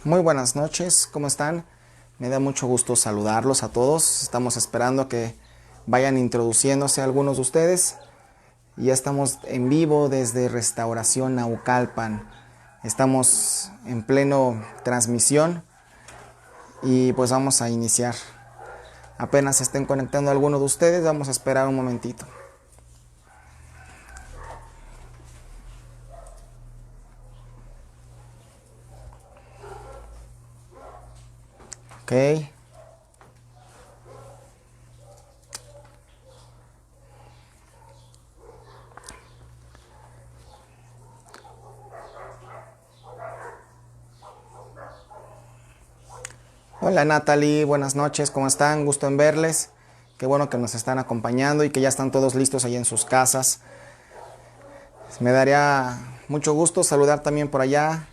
Muy buenas noches, ¿cómo están? Me da mucho gusto saludarlos a todos. Estamos esperando que vayan introduciéndose algunos de ustedes. Ya estamos en vivo desde Restauración Naucalpan. Estamos en pleno transmisión y pues vamos a iniciar. Apenas se estén conectando algunos de ustedes, vamos a esperar un momentito. Ok. Hola Natalie, buenas noches, ¿cómo están? Gusto en verles. Qué bueno que nos están acompañando y que ya están todos listos ahí en sus casas. Me daría mucho gusto saludar también por allá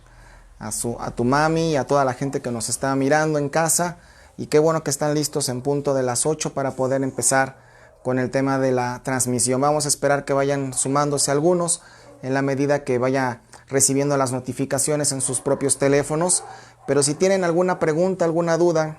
a tu mami y a toda la gente que nos está mirando en casa. Y qué bueno que están listos en punto de las 8 para poder empezar con el tema de la transmisión. Vamos a esperar que vayan sumándose algunos en la medida que vaya recibiendo las notificaciones en sus propios teléfonos. Pero si tienen alguna pregunta, alguna duda,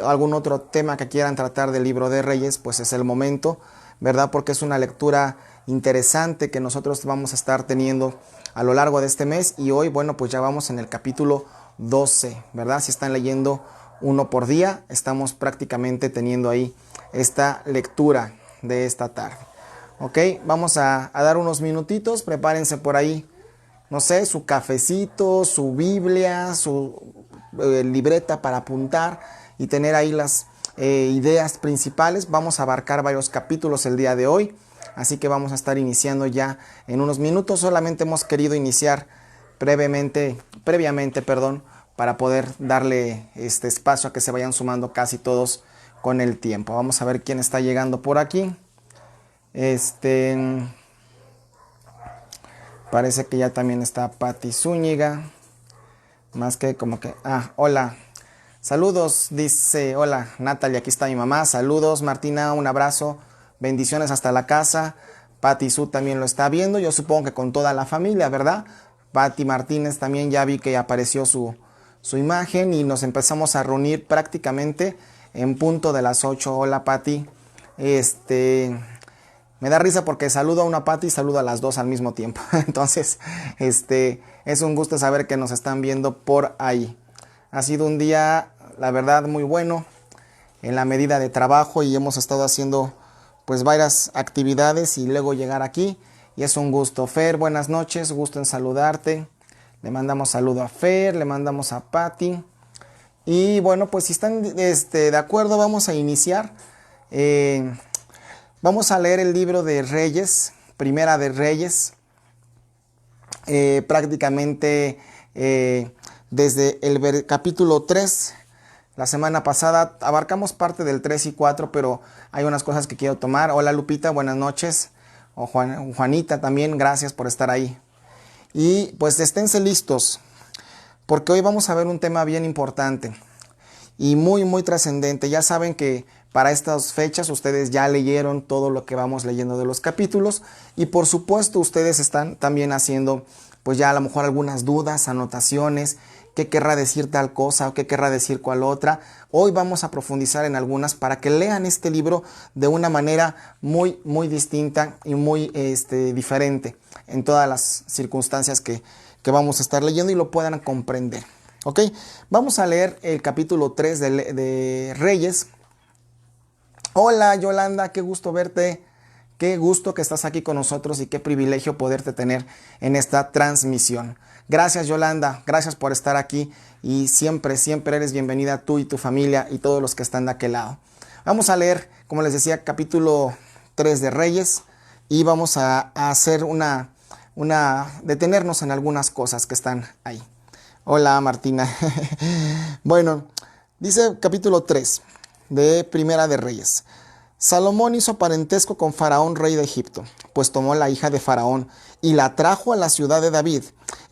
algún otro tema que quieran tratar del libro de Reyes, pues es el momento, ¿verdad? Porque es una lectura interesante que nosotros vamos a estar teniendo a lo largo de este mes. Y hoy, bueno, pues ya vamos en el capítulo 12, ¿verdad? Si están leyendo uno por día, estamos prácticamente teniendo ahí esta lectura de esta tarde. Ok, vamos a dar unos minutitos, prepárense por ahí, no sé, su cafecito, su Biblia, su libreta para apuntar y tener ahí las ideas principales. Vamos a abarcar varios capítulos el día de hoy, así que vamos a estar iniciando ya en unos minutos. Solamente hemos querido iniciar previamente, para poder darle este espacio a que se vayan sumando casi todos con el tiempo. Vamos a ver quién está llegando por aquí. Parece que ya también está Patti Zúñiga. Más que como que... hola. Saludos, dice. Hola, Natalia, aquí está mi mamá. Saludos, Martina, un abrazo. Bendiciones hasta la casa. Patti Zú también lo está viendo. Yo supongo que con toda la familia, ¿verdad? Patti Martínez también ya vi que apareció su imagen y nos empezamos a reunir prácticamente en punto de las 8. Hola, Patti. Me da risa porque saludo a una Patti y saludo a las dos al mismo tiempo. Entonces, es un gusto saber que nos están viendo por ahí. Ha sido un día, la verdad, muy bueno en la medida de trabajo y hemos estado haciendo pues varias actividades y luego llegar aquí. Y es un gusto. Fer, buenas noches, gusto en saludarte. Le mandamos saludo a Fer, le mandamos a Patti. Y bueno, pues si están de acuerdo, vamos a iniciar. Vamos a leer el libro de Reyes, Primera de Reyes, prácticamente desde el capítulo 3. La semana pasada abarcamos parte del 3 y 4, pero hay unas cosas que quiero tomar. Hola Lupita, buenas noches. O Juanita también, gracias por estar ahí. Y pues esténse listos, porque hoy vamos a ver un tema bien importante y muy muy trascendente. Ya saben que para estas fechas ustedes ya leyeron todo lo que vamos leyendo de los capítulos y por supuesto ustedes están también haciendo pues ya a lo mejor algunas dudas, anotaciones, qué querrá decir tal cosa o qué querrá decir cual otra. Hoy vamos a profundizar en algunas para que lean este libro de una manera muy muy distinta y muy diferente en todas las circunstancias que vamos a estar leyendo y lo puedan comprender. Ok, vamos a leer el capítulo 3 de Reyes. Hola Yolanda, qué gusto verte, qué gusto que estás aquí con nosotros y qué privilegio poderte tener en esta transmisión. Gracias Yolanda, gracias por estar aquí y siempre eres bienvenida tú y tu familia y todos los que están de aquel lado. Vamos a leer, como les decía, capítulo 3 de Reyes y vamos a hacer detenernos en algunas cosas que están ahí. Hola Martina. Bueno, dice capítulo 3 de Primera de Reyes. Salomón hizo parentesco con Faraón, rey de Egipto, pues tomó la hija de Faraón y la trajo a la ciudad de David,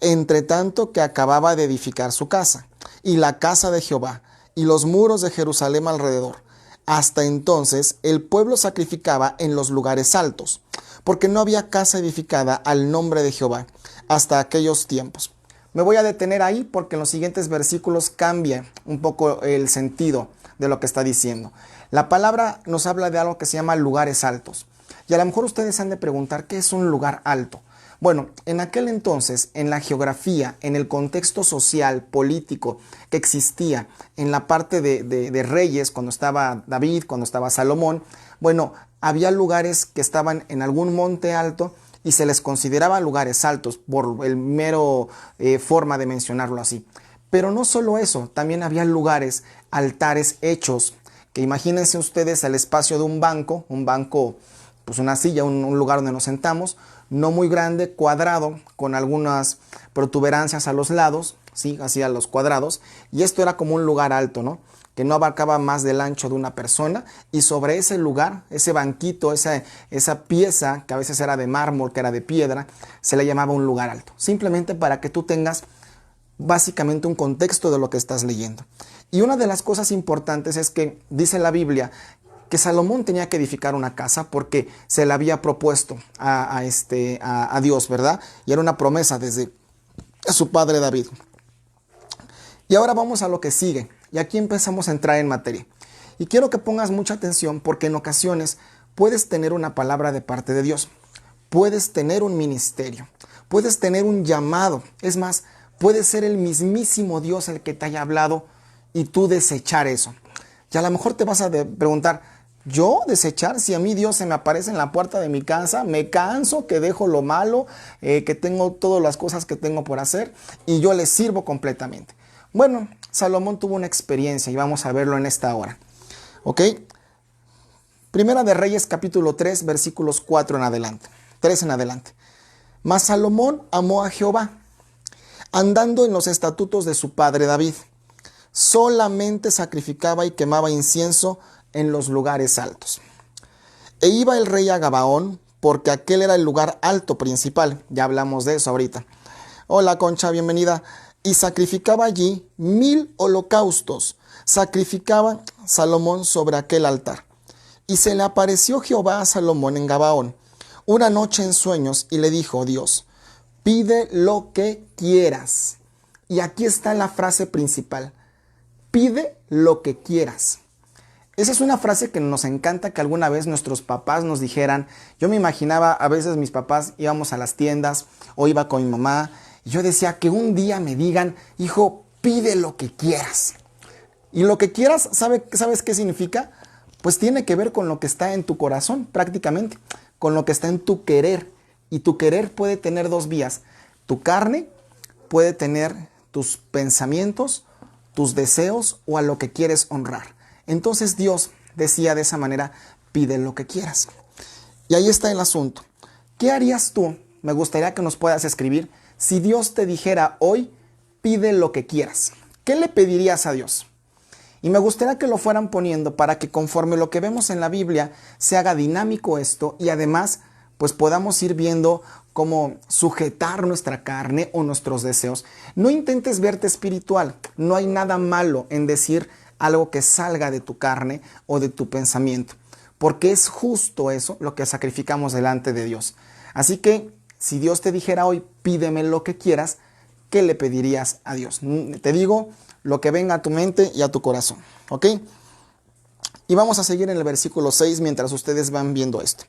entre tanto que acababa de edificar su casa, y la casa de Jehová, y los muros de Jerusalén alrededor. Hasta entonces el pueblo sacrificaba en los lugares altos, porque no había casa edificada al nombre de Jehová hasta aquellos tiempos. Me voy a detener ahí porque en los siguientes versículos cambia un poco el sentido de lo que está diciendo. La palabra nos habla de algo que se llama lugares altos. Y a lo mejor ustedes han de preguntar, ¿qué es un lugar alto? Bueno, en aquel entonces, en la geografía, en el contexto social, político que existía, en la parte de reyes, cuando estaba David, cuando estaba Salomón, bueno, había lugares que estaban en algún monte alto y se les consideraba lugares altos por el mero forma de mencionarlo así. Pero no solo eso, también había lugares, altares hechos, que imagínense ustedes el espacio de un banco, pues una silla, un lugar donde nos sentamos, no muy grande, cuadrado, con algunas protuberancias a los lados, ¿sí? Así a los cuadrados, y esto era como un lugar alto, ¿no? Que no abarcaba más del ancho de una persona, y sobre ese lugar, ese banquito, esa pieza, que a veces era de mármol, que era de piedra, se le llamaba un lugar alto, simplemente para que tú tengas básicamente un contexto de lo que estás leyendo. Y una de las cosas importantes es que dice la Biblia que Salomón tenía que edificar una casa porque se le había propuesto a Dios, ¿verdad? Y era una promesa desde su padre David. Y ahora vamos a lo que sigue. Y aquí empezamos a entrar en materia. Y quiero que pongas mucha atención porque en ocasiones puedes tener una palabra de parte de Dios. Puedes tener un ministerio. Puedes tener un llamado. Es más, puede ser el mismísimo Dios el que te haya hablado y tú desechar eso. Y a lo mejor te vas a preguntar, ¿yo desechar? Si a mí Dios se me aparece en la puerta de mi casa, me canso, que dejo lo malo, que tengo todas las cosas que tengo por hacer y yo le sirvo completamente. Bueno, Salomón tuvo una experiencia y vamos a verlo en esta hora. ¿Ok? Primera de Reyes capítulo 3 versículos 4 en adelante, 3 en adelante. Mas Salomón amó a Jehová, andando en los estatutos de su padre David. Solamente sacrificaba y quemaba incienso en los lugares altos. E iba el rey a Gabaón, porque aquel era el lugar alto principal. Ya hablamos de eso ahorita. Hola Concha, bienvenida. Y sacrificaba allí 1000 holocaustos. Sacrificaba Salomón sobre aquel altar. Y se le apareció Jehová a Salomón en Gabaón una noche en sueños y le dijo Dios, pide lo que quieras. Y aquí está la frase principal. Pide lo que quieras. Esa es una frase que nos encanta que alguna vez nuestros papás nos dijeran. Yo me imaginaba, a veces mis papás íbamos a las tiendas o iba con mi mamá y yo decía que un día me digan, hijo, pide lo que quieras. Y lo que quieras, ¿sabes qué significa? Pues tiene que ver con lo que está en tu corazón prácticamente, con lo que está en tu querer. Y tu querer puede tener dos vías. Tu carne puede tener tus pensamientos, tus deseos o a lo que quieres honrar. Entonces Dios decía de esa manera, pide lo que quieras. Y ahí está el asunto. ¿Qué harías tú? Me gustaría que nos puedas escribir. Si Dios te dijera hoy, pide lo que quieras. ¿Qué le pedirías a Dios? Y me gustaría que lo fueran poniendo para que conforme lo que vemos en la Biblia se haga dinámico esto y además pues podamos ir viendo cómo sujetar nuestra carne o nuestros deseos. No intentes verte espiritual. No hay nada malo en decir algo que salga de tu carne o de tu pensamiento, porque es justo eso lo que sacrificamos delante de Dios. Así que si Dios te dijera hoy, pídeme lo que quieras, ¿qué le pedirías a Dios? Te digo lo que venga a tu mente y a tu corazón, ¿ok? Y vamos a seguir en el versículo 6 mientras ustedes van viendo esto.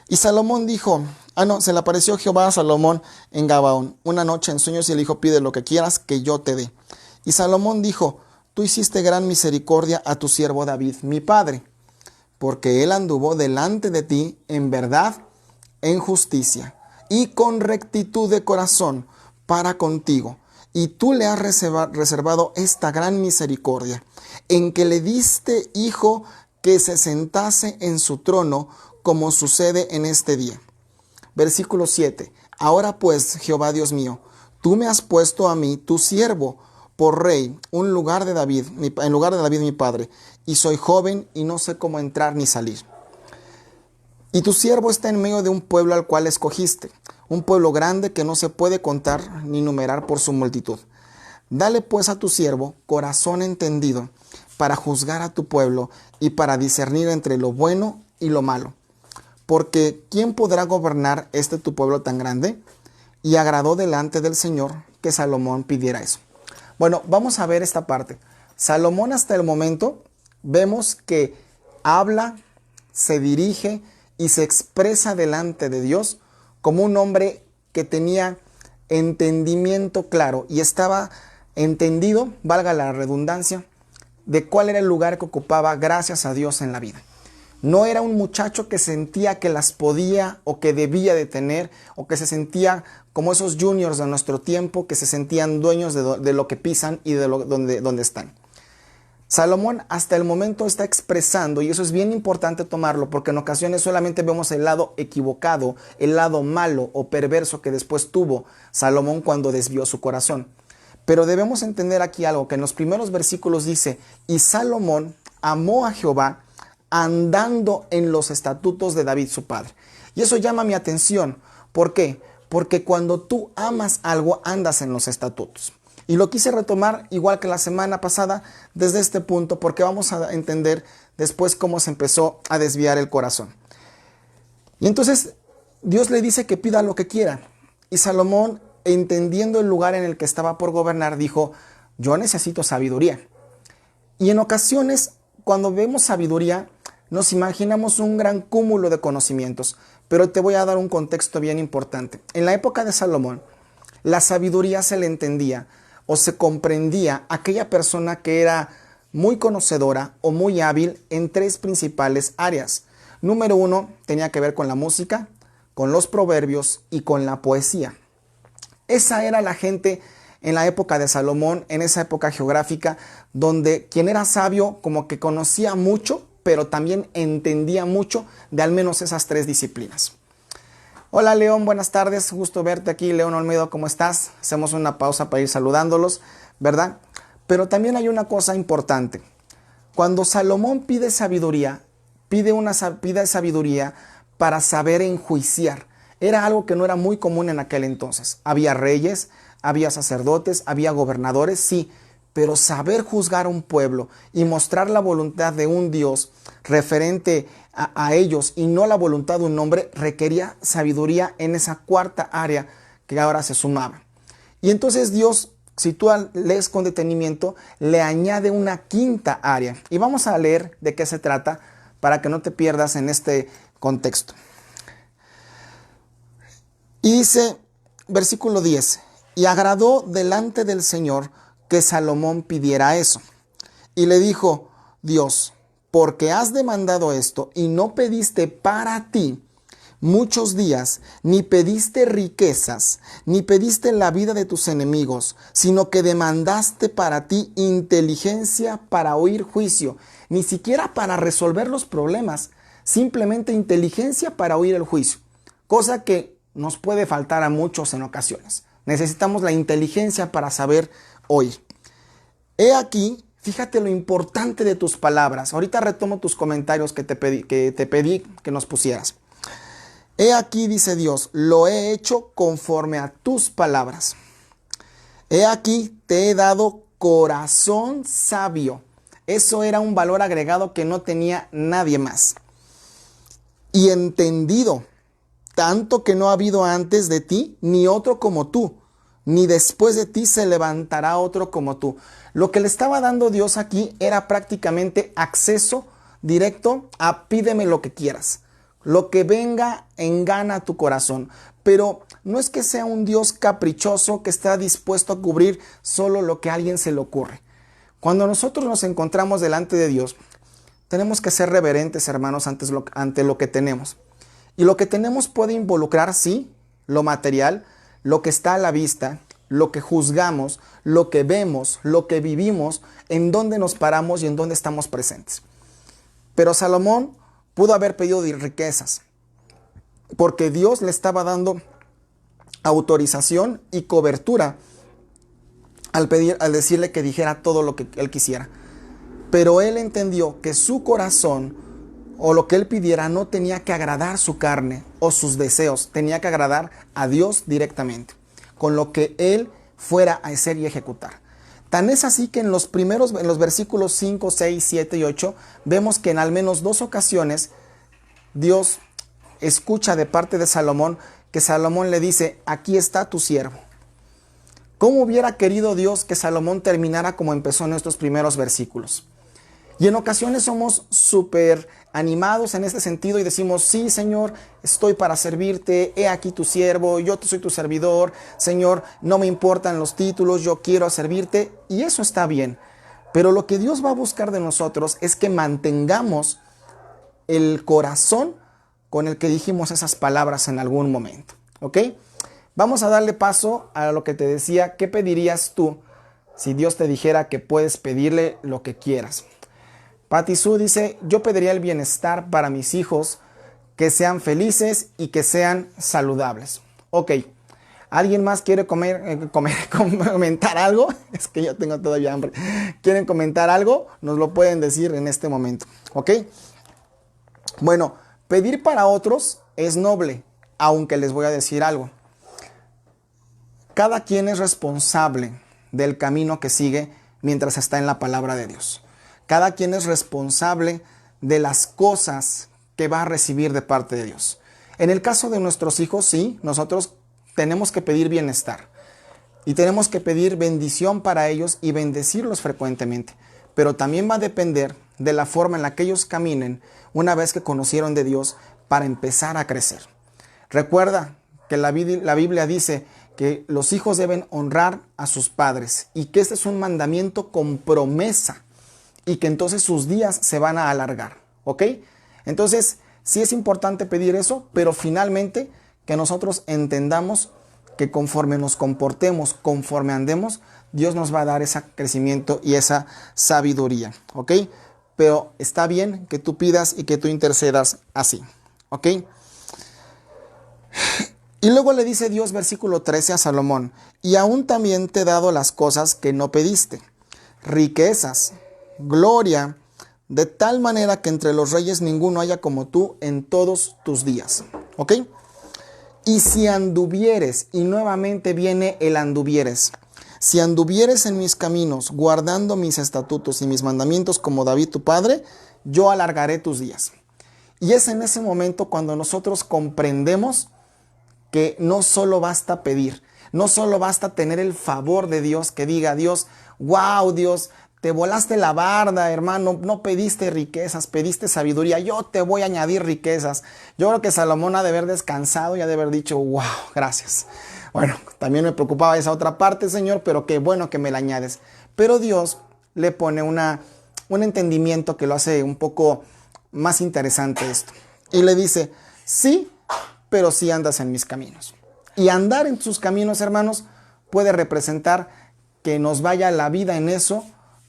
Y Salomón dijo, se le apareció Jehová a Salomón en Gabaón una noche en sueños y le dijo, pide lo que quieras que yo te dé. Y Salomón dijo, tú hiciste gran misericordia a tu siervo David, mi padre, porque él anduvo delante de ti en verdad, en justicia y con rectitud de corazón para contigo. Y tú le has reservado esta gran misericordia, en que le diste hijo que se sentase en su trono, como sucede en este día. Versículo 7. Ahora pues, Jehová Dios mío, tú me has puesto a mí, tu siervo, por rey, en lugar de David mi padre, y soy joven y no sé cómo entrar ni salir. Y tu siervo está en medio de un pueblo al cual escogiste, un pueblo grande que no se puede contar ni numerar por su multitud. Dale pues a tu siervo corazón entendido para juzgar a tu pueblo y para discernir entre lo bueno y lo malo. Porque ¿quién podrá gobernar tu pueblo tan grande? Y agradó delante del Señor que Salomón pidiera eso. Bueno, vamos a ver esta parte. Salomón hasta el momento vemos que habla, se dirige y se expresa delante de Dios como un hombre que tenía entendimiento claro y estaba entendido, valga la redundancia, de cuál era el lugar que ocupaba gracias a Dios en la vida. No era un muchacho que sentía que las podía o que debía de tener, o que se sentía como esos juniors de nuestro tiempo que se sentían dueños de lo que pisan y de donde están. Salomón hasta el momento está expresando, y eso es bien importante tomarlo, porque en ocasiones solamente vemos el lado equivocado, el lado malo o perverso que después tuvo Salomón cuando desvió su corazón. Pero debemos entender aquí algo, que en los primeros versículos dice: y Salomón amó a Jehová andando en los estatutos de David su padre. Y eso llama mi atención. ¿Por qué? Porque cuando tú amas algo, andas en los estatutos. Y lo quise retomar igual que la semana pasada desde este punto, porque vamos a entender después cómo se empezó a desviar el corazón. Y entonces Dios le dice que pida lo que quiera. Y Salomón, entendiendo el lugar en el que estaba por gobernar, dijo: yo necesito sabiduría. Y en ocasiones, cuando vemos sabiduría, nos imaginamos un gran cúmulo de conocimientos. Pero te voy a dar un contexto bien importante. En la época de Salomón, la sabiduría se le entendía o se comprendía a aquella persona que era muy conocedora o muy hábil en tres principales áreas. Número uno, tenía que ver con la música, con los proverbios y con la poesía. Esa era la gente en la época de Salomón, en esa época geográfica, donde quien era sabio como que conocía mucho, pero también entendía mucho de al menos esas tres disciplinas. Hola León, buenas tardes, gusto verte aquí. León Olmedo, ¿cómo estás? Hacemos una pausa para ir saludándolos, ¿verdad? Pero también hay una cosa importante. Cuando Salomón pide sabiduría, pide sabiduría para saber enjuiciar. Era algo que no era muy común en aquel entonces. Había reyes, había sacerdotes, había gobernadores, sí, pero saber juzgar a un pueblo y mostrar la voluntad de un Dios referente a ellos y no la voluntad de un hombre requería sabiduría en esa cuarta área que ahora se sumaba. Y entonces Dios, si tú lees con detenimiento, le añade una quinta área. Y vamos a leer de qué se trata para que no te pierdas en este contexto. Y dice, versículo 10, y agradó delante del Señor que Salomón pidiera eso. Y le dijo Dios: porque has demandado esto y no pediste para ti muchos días, ni pediste riquezas, ni pediste la vida de tus enemigos, sino que demandaste para ti inteligencia para oír juicio, ni siquiera para resolver los problemas, simplemente inteligencia para oír el juicio, cosa que nos puede faltar a muchos en ocasiones. Necesitamos la inteligencia para saber oír. He aquí, fíjate lo importante de tus palabras. Ahorita retomo tus comentarios que te pedí que nos pusieras. He aquí, dice Dios, lo he hecho conforme a tus palabras. He aquí, te he dado corazón sabio. Eso era un valor agregado que no tenía nadie más. Y entendido, tanto que no ha habido antes de ti ni otro como tú, ni después de ti se levantará otro como tú. Lo que le estaba dando Dios aquí era prácticamente acceso directo a pídeme lo que quieras, lo que venga en gana a tu corazón. Pero no es que sea un Dios caprichoso que está dispuesto a cubrir solo lo que a alguien se le ocurre. Cuando nosotros nos encontramos delante de Dios, tenemos que ser reverentes, hermanos, ante lo que tenemos. Y lo que tenemos puede involucrar, sí, lo material, lo que está a la vista, lo que juzgamos, lo que vemos, lo que vivimos, en dónde nos paramos y en dónde estamos presentes. Pero Salomón pudo haber pedido riquezas, porque Dios le estaba dando autorización y cobertura al decirle que dijera todo lo que él quisiera. Pero él entendió que su corazón o lo que él pidiera no tenía que agradar su carne o sus deseos, tenía que agradar a Dios directamente, con lo que él fuera a hacer y ejecutar. Tan es así que en los versículos 5, 6, 7 y 8, vemos que en al menos 2 ocasiones Dios escucha de parte de Salomón que Salomón le dice: aquí está tu siervo. ¿Cómo hubiera querido Dios que Salomón terminara como empezó en estos primeros versículos? Y en ocasiones somos súper animados en este sentido y decimos, sí, Señor, estoy para servirte, he aquí tu siervo, yo soy tu servidor, Señor, no me importan los títulos, yo quiero servirte, y eso está bien. Pero lo que Dios va a buscar de nosotros es que mantengamos el corazón con el que dijimos esas palabras en algún momento, ¿ok? Vamos a darle paso a lo que te decía. ¿Qué pedirías tú si Dios te dijera que puedes pedirle lo que quieras? Patti Sue dice, yo pediría el bienestar para mis hijos, que sean felices y que sean saludables. Ok, ¿alguien más quiere comentar algo? Es que yo tengo todavía hambre. ¿Quieren comentar algo? Nos lo pueden decir en este momento, ¿ok? Bueno, pedir para otros es noble, aunque les voy a decir algo. Cada quien es responsable del camino que sigue mientras está en la palabra de Dios. Cada quien es responsable de las cosas que va a recibir de parte de Dios. En el caso de nuestros hijos, sí, nosotros tenemos que pedir bienestar y tenemos que pedir bendición para ellos y bendecirlos frecuentemente. Pero también va a depender de la forma en la que ellos caminen una vez que conocieron de Dios para empezar a crecer. Recuerda que la Biblia dice que los hijos deben honrar a sus padres y que este es un mandamiento con promesa y que entonces sus días se van a alargar, ¿ok? Entonces, sí es importante pedir eso, pero finalmente que nosotros entendamos que conforme nos comportemos, conforme andemos, Dios nos va a dar ese crecimiento y esa sabiduría, ¿ok? Pero está bien que tú pidas y que tú intercedas así, ¿ok? Y luego le dice Dios, versículo 13 a Salomón, y aún también te he dado las cosas que no pediste, riquezas, gloria, de tal manera que entre los reyes ninguno haya como tú en todos tus días, ¿ok? Y si anduvieres, y nuevamente viene el anduvieres, si anduvieres en mis caminos, guardando mis estatutos y mis mandamientos como David tu padre, yo alargaré tus días. Y es en ese momento cuando nosotros comprendemos que no solo basta pedir, no solo basta tener el favor de Dios, que diga Dios, wow, Dios, te volaste la barda, hermano, no pediste riquezas, pediste sabiduría, yo te voy a añadir riquezas. Yo creo que Salomón ha de haber descansado y ha de haber dicho, wow, gracias. Bueno, también me preocupaba esa otra parte, Señor, pero qué bueno que me la añades. Pero Dios le pone un entendimiento que lo hace un poco más interesante esto. Y le dice, sí, pero sí andas en mis caminos. Y andar en tus caminos, hermanos, puede representar que nos vaya la vida en eso,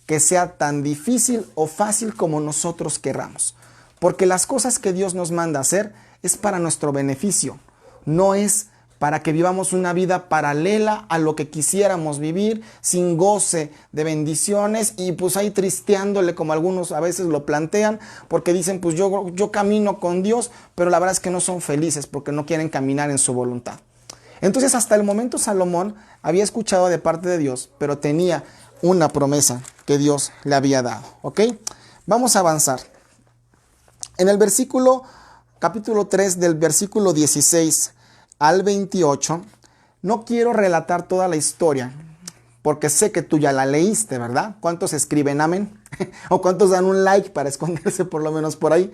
que sea tan difícil o fácil como nosotros querramos. Porque las cosas que Dios nos manda hacer es para nuestro beneficio, no es para que vivamos una vida paralela a lo que quisiéramos vivir, sin goce de bendiciones y pues ahí tristeándole como algunos a veces lo plantean, porque dicen pues yo camino con Dios, pero la verdad es que no son felices porque no quieren caminar en su voluntad. Entonces hasta el momento Salomón había escuchado de parte de Dios, pero tenía una promesa que Dios le había dado, ¿ok? Vamos a avanzar. En el capítulo 3 del versículo 16 al 28, no quiero relatar toda la historia, porque sé que tú ya la leíste, ¿verdad? ¿Cuántos escriben amén? ¿O cuántos dan un like para esconderse por lo menos por ahí?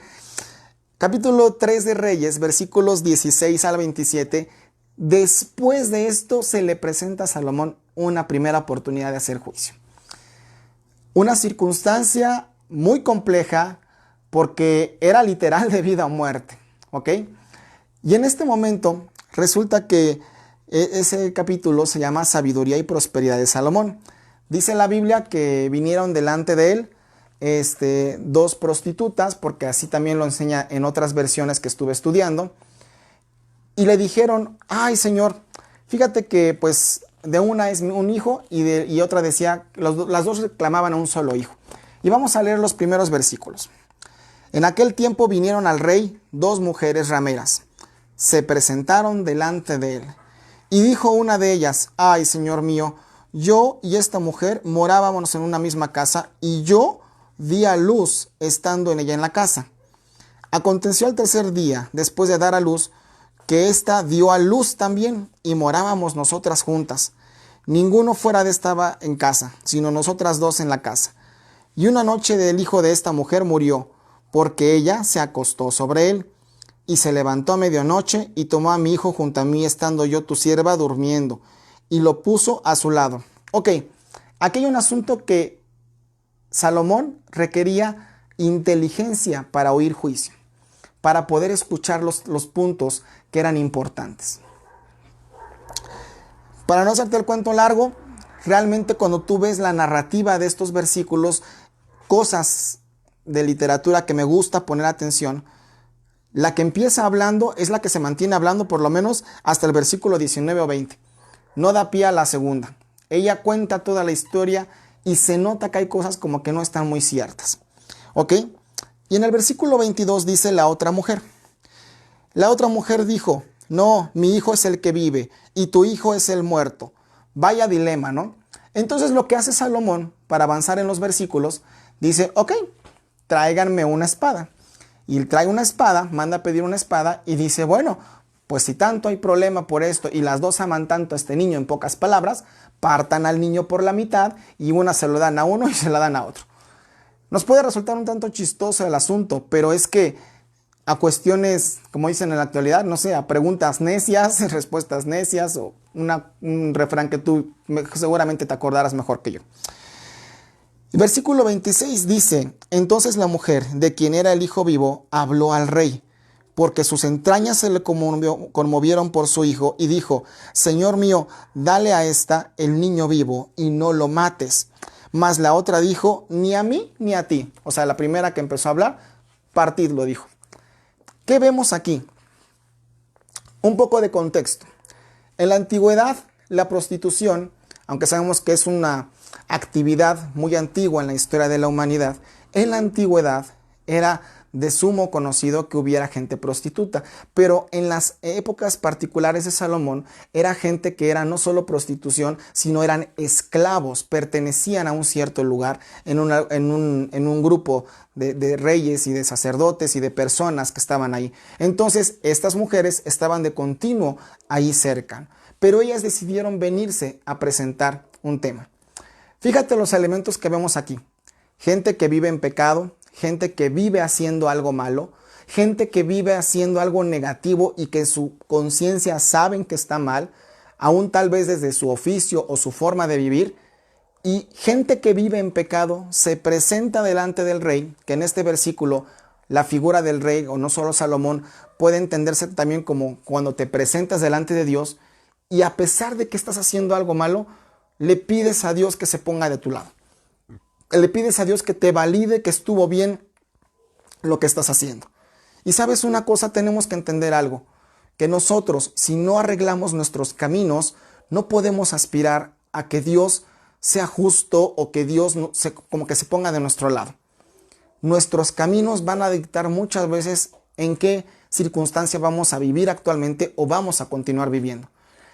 Capítulo 3 de Reyes, versículos 16 al 27. Después de esto se le presenta a Salomón una primera oportunidad de hacer juicio. Una circunstancia muy compleja porque era literal de vida o muerte, ¿ok? Y en este momento resulta que ese capítulo se llama Sabiduría y Prosperidad de Salomón. Dice la Biblia que vinieron delante de él dos prostitutas, porque así también lo enseña en otras versiones que estuve estudiando, y le dijeron, ay Señor, fíjate que pues de una es un hijo y otra decía, las dos reclamaban a un solo hijo. Y vamos a leer los primeros versículos. En aquel tiempo vinieron al rey dos mujeres rameras. Se presentaron delante de él. Y dijo una de ellas, ay Señor mío, yo y esta mujer morábamos en una misma casa y yo di a luz estando en ella en la casa. Aconteció al tercer día, después de dar a luz, que ésta dio a luz también y morábamos nosotras juntas. Ninguno fuera de estaba en casa, sino nosotras dos en la casa. Y una noche el hijo de esta mujer murió, porque ella se acostó sobre él. Y se levantó a medianoche y tomó a mi hijo junto a mí, estando yo tu sierva durmiendo, y lo puso a su lado. Ok, aquí hay un asunto que Salomón requería inteligencia para oír juicio, para poder escuchar los puntos que eran importantes. Para no hacerte el cuento largo, realmente cuando tú ves la narrativa de estos versículos, cosas de literatura que me gusta poner atención, la que empieza hablando es la que se mantiene hablando por lo menos hasta el versículo 19 o 20. No da pie a la segunda. Ella cuenta toda la historia y se nota que hay cosas como que no están muy ciertas. ¿Ok? Y en el versículo 22 dice la otra mujer. La otra mujer dijo, no, mi hijo es el que vive y tu hijo es el muerto. Vaya dilema, ¿no? Entonces lo que hace Salomón para avanzar en los versículos, dice, ok, tráiganme una espada. Y trae una espada, manda a pedir una espada y dice, bueno, pues si tanto hay problema por esto y las dos aman tanto a este niño, en pocas palabras, partan al niño por la mitad y una se lo dan a uno y se la dan a otro. Nos puede resultar un tanto chistoso el asunto, pero es que a cuestiones, como dicen en la actualidad, no sé, a preguntas necias, respuestas necias o un refrán que tú seguramente te acordarás mejor que yo. Versículo 26 dice, entonces la mujer, de quien era el hijo vivo, habló al rey, porque sus entrañas se le conmovieron por su hijo, y dijo, Señor mío, dale a esta el niño vivo, y no lo mates. Mas la otra dijo, ni a mí ni a ti. O sea, la primera que empezó a hablar, partidlo, dijo. ¿Qué vemos aquí? Un poco de contexto. En la antigüedad, la prostitución, aunque sabemos que es una actividad muy antigua en la historia de la humanidad, en la antigüedad era de sumo conocido que hubiera gente prostituta, pero en las épocas particulares de Salomón era gente que era no solo prostitución, sino eran esclavos, pertenecían a un cierto lugar en un grupo de reyes y de sacerdotes y de personas que estaban ahí. Entonces estas mujeres estaban de continuo ahí cerca, pero ellas decidieron venirse a presentar un tema. Fíjate los elementos que vemos aquí. Gente que vive en pecado, gente que vive haciendo algo malo, gente que vive haciendo algo negativo y que su conciencia saben que está mal, aún tal vez desde su oficio o su forma de vivir, y gente que vive en pecado se presenta delante del rey, que en este versículo la figura del rey, o no solo Salomón, puede entenderse también como cuando te presentas delante de Dios y a pesar de que estás haciendo algo malo, le pides a Dios que se ponga de tu lado. Le pides a Dios que te valide que estuvo bien lo que estás haciendo. Y sabes una cosa, tenemos que entender algo, que nosotros, si no arreglamos nuestros caminos, no podemos aspirar a que Dios sea justo o que Dios como que se ponga de nuestro lado. Nuestros caminos van a dictar muchas veces en qué circunstancia vamos a vivir actualmente o vamos a continuar viviendo.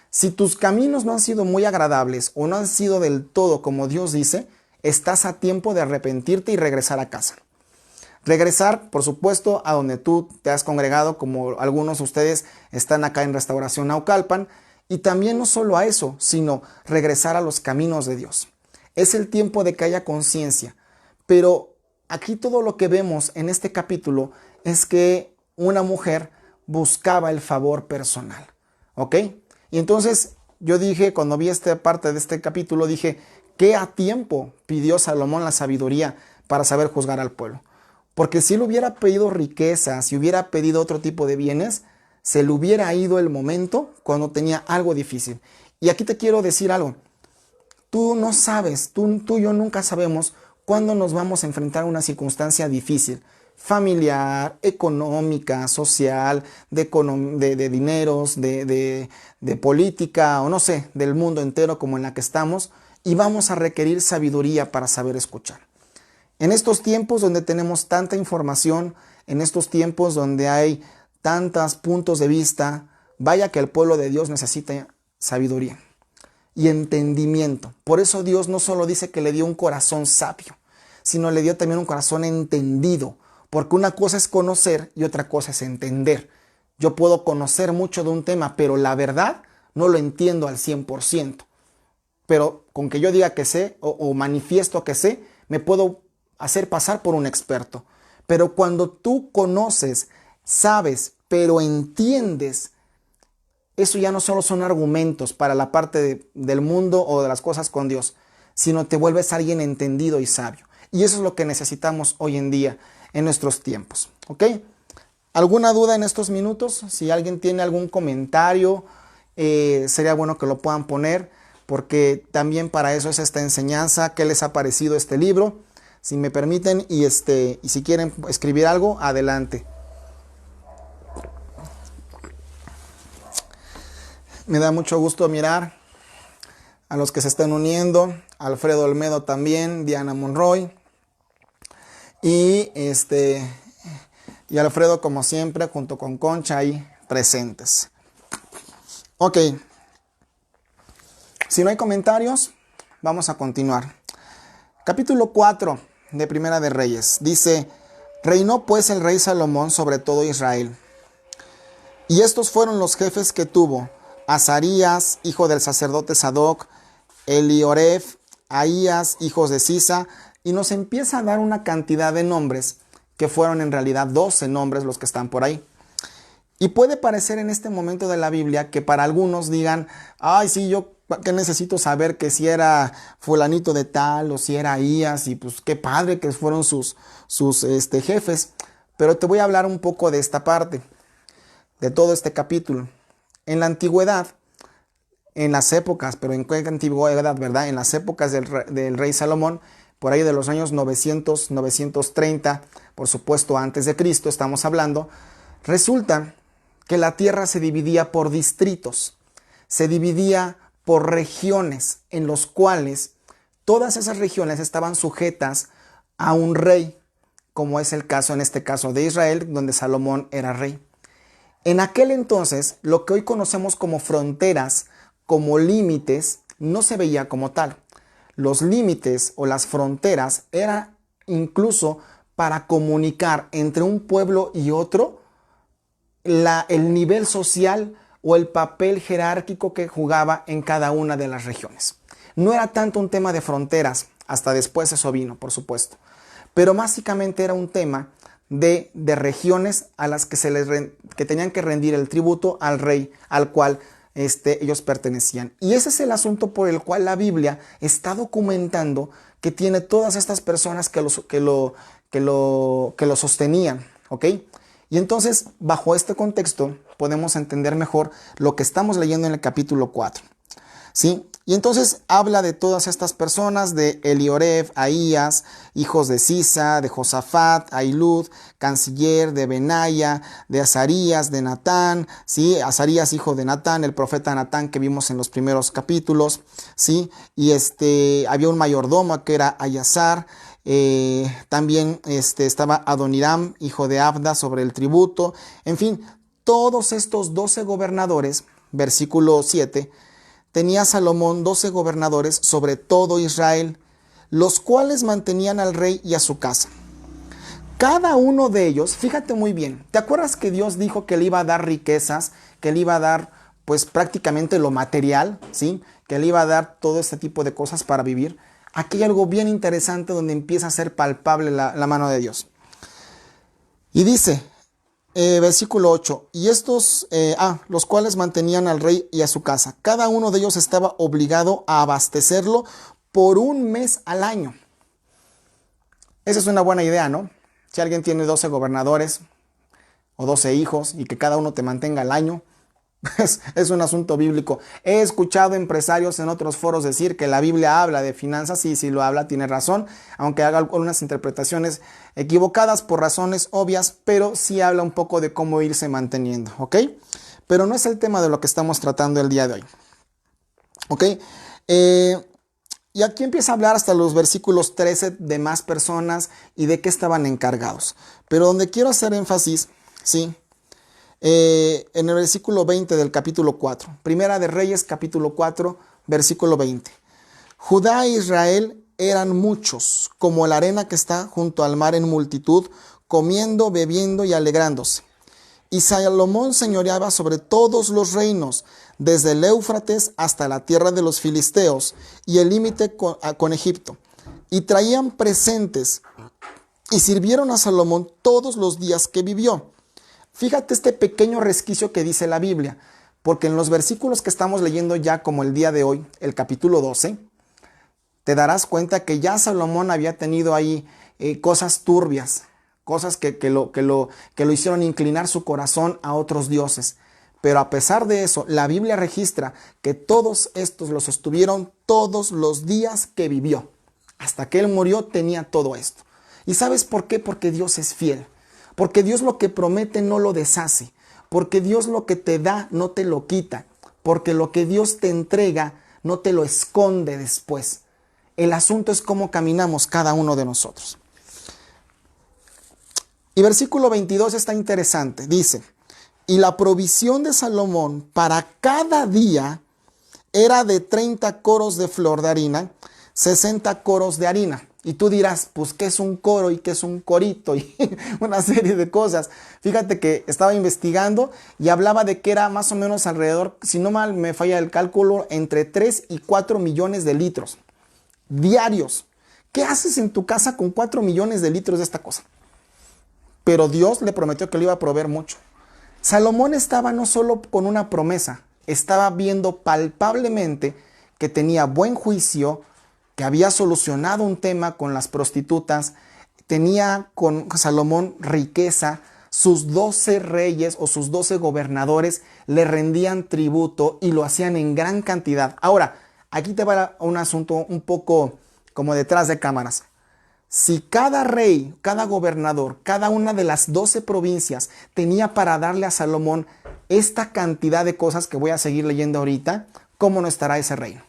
Si tus caminos no han sido muy agradables o no han sido del todo como Dios dice, estás a tiempo de arrepentirte y regresar a casa. Regresar, por supuesto, a donde tú te has congregado, como algunos de ustedes están acá en Restauración Naucalpan, y también no solo a eso, sino regresar a los caminos de Dios. Es el tiempo de que haya conciencia, pero aquí todo lo que vemos en este capítulo es que una mujer buscaba el favor personal, ¿ok? Y entonces yo dije, cuando vi esta parte de este capítulo, dije, ¿qué a tiempo pidió Salomón la sabiduría para saber juzgar al pueblo? Porque si él hubiera pedido riqueza, si hubiera pedido otro tipo de bienes, se le hubiera ido el momento cuando tenía algo difícil. Y aquí te quiero decir algo. Tú no sabes, tú y yo nunca sabemos cuándo nos vamos a enfrentar a una circunstancia difícil, familiar, económica, social, de dineros, de política o no sé, del mundo entero como en la que estamos, y vamos a requerir sabiduría para saber escuchar. En estos tiempos donde tenemos tanta información, en estos tiempos donde hay tantos puntos de vista, vaya que el pueblo de Dios necesita sabiduría y entendimiento. Por eso Dios no solo dice que le dio un corazón sabio, sino le dio también un corazón entendido, porque una cosa es conocer y otra cosa es entender. Yo puedo conocer mucho de un tema, pero la verdad no lo entiendo al 100%. pero con que yo diga que sé o manifiesto que sé, me puedo hacer pasar por un experto. Pero cuando tú conoces, sabes, pero entiendes, eso ya no solo son argumentos para la parte del mundo o de las cosas con Dios, sino te vuelves alguien entendido y sabio. Y eso es lo que necesitamos hoy en día en nuestros tiempos. ¿Ok? ¿Alguna duda en estos minutos? Si alguien tiene algún comentario, sería bueno que lo puedan poner, porque también para eso es esta enseñanza. ¿Qué les ha parecido este libro? Si me permiten, y si quieren escribir algo, adelante. Me da mucho gusto mirar a los que se están uniendo. Alfredo Olmedo también, Diana Monroy. Y Alfredo, como siempre, junto con Concha, ahí presentes. Ok. Si no hay comentarios, vamos a continuar. Capítulo 4 de Primera de Reyes. Dice: reinó pues el rey Salomón sobre todo Israel. Y estos fueron los jefes que tuvo: Azarías, hijo del sacerdote Sadoc; Elioref, Ahías, hijos de Sisa. Y nos empieza a dar una cantidad de nombres, que fueron en realidad 12 nombres los que están por ahí. Y puede parecer en este momento de la Biblia que para algunos digan: ay, sí, yo ¿qué necesito saber que si era fulanito de tal o si era Ahías? Y pues qué padre que fueron sus jefes. Pero te voy a hablar un poco de esta parte, de todo este capítulo. En la antigüedad, en las épocas, pero en qué antigüedad, ¿verdad? En las épocas del rey Salomón, por ahí de los años 900, 930, por supuesto antes de Cristo estamos hablando, resulta que la tierra se dividía por distritos, se dividía por regiones, en los cuales todas esas regiones estaban sujetas a un rey, como es el caso en este caso de Israel, donde Salomón era rey. En aquel entonces, lo que hoy conocemos como fronteras, como límites, no se veía como tal. Los límites o las fronteras eran incluso para comunicar entre un pueblo y otro el nivel social o el papel jerárquico que jugaba en cada una de las regiones. No era tanto un tema de fronteras, hasta después eso vino, por supuesto, pero básicamente era un tema de regiones a las que tenían que rendir el tributo al rey al cual ellos pertenecían. Y ese es el asunto por el cual la Biblia está documentando que tiene todas estas personas que lo sostenían, ¿ok? Y entonces, bajo este contexto, podemos entender mejor lo que estamos leyendo en el capítulo 4, ¿sí? Y entonces habla de todas estas personas, de Elioref, Ahías, hijos de Sisa, de Josafat, Ahilud, canciller, de Benaya, de Azarías, de Natán, ¿sí? Azarías, hijo de Natán, el profeta Natán que vimos en los primeros capítulos, ¿sí? Y había un mayordomo que era Ayazar. También estaba Adoniram, hijo de Abda, sobre el tributo. En fin, todos estos 12 gobernadores, versículo 7, tenía Salomón 12 gobernadores sobre todo Israel, los cuales mantenían al rey y a su casa. Cada uno de ellos, fíjate muy bien, ¿te acuerdas que Dios dijo que le iba a dar riquezas, que le iba a dar pues prácticamente lo material, ¿sí? Que le iba a dar todo este tipo de cosas para vivir? Aquí hay algo bien interesante donde empieza a ser palpable la mano de Dios. Y dice, versículo 8, y estos, los cuales mantenían al rey y a su casa. Cada uno de ellos estaba obligado a abastecerlo por un mes al año. Esa es una buena idea, ¿no? Si alguien tiene 12 gobernadores o 12 hijos y que cada uno te mantenga al año, es un asunto bíblico. He escuchado empresarios en otros foros decir que la Biblia habla de finanzas. Sí, sí lo habla, tiene razón, aunque haga algunas interpretaciones equivocadas por razones obvias, pero sí habla un poco de cómo irse manteniendo, ¿ok? Pero no es el tema de lo que estamos tratando el día de hoy, ¿ok? Y aquí empieza a hablar hasta los versículos 13 de más personas y de qué estaban encargados. Pero donde quiero hacer énfasis, ¿sí? En el versículo 20 del capítulo 4. Primera de Reyes, capítulo 4, versículo 20. Judá e Israel eran muchos, como la arena que está junto al mar en multitud, comiendo, bebiendo y alegrándose. Y Salomón señoreaba sobre todos los reinos, desde el Éufrates hasta la tierra de los filisteos y el límite con Egipto. Y traían presentes y sirvieron a Salomón todos los días que vivió. Fíjate este pequeño resquicio que dice la Biblia, porque en los versículos que estamos leyendo ya como el día de hoy, el capítulo 12, te darás cuenta que ya Salomón había tenido ahí cosas turbias, cosas que lo hicieron inclinar su corazón a otros dioses. Pero a pesar de eso, la Biblia registra que todos estos los sostuvieron todos los días que vivió. Hasta que él murió tenía todo esto. ¿Y sabes por qué? Porque Dios es fiel. Porque Dios lo que promete no lo deshace. Porque Dios lo que te da no te lo quita. Porque lo que Dios te entrega no te lo esconde después. El asunto es cómo caminamos cada uno de nosotros. Y versículo 22 está interesante. Dice, y la provisión de Salomón para cada día era de 30 coros de flor de harina, 60 coros de harina. Y tú dirás, pues, ¿qué es un coro y qué es un corito? Y una serie de cosas. Fíjate que estaba investigando y hablaba de que era más o menos alrededor, si no mal me falla el cálculo, entre 3 y 4 millones de litros diarios. ¿Qué haces en tu casa con 4 millones de litros de esta cosa? Pero Dios le prometió que le iba a proveer mucho. Salomón estaba no solo con una promesa, estaba viendo palpablemente que tenía buen juicio, que había solucionado un tema con las prostitutas, tenía con Salomón riqueza, sus 12 reyes o sus 12 gobernadores le rendían tributo y lo hacían en gran cantidad. Ahora, aquí te va un asunto un poco como detrás de cámaras. Si cada rey, cada gobernador, cada una de las 12 provincias tenía para darle a Salomón esta cantidad de cosas que voy a seguir leyendo ahorita, ¿cómo no estará ese reino?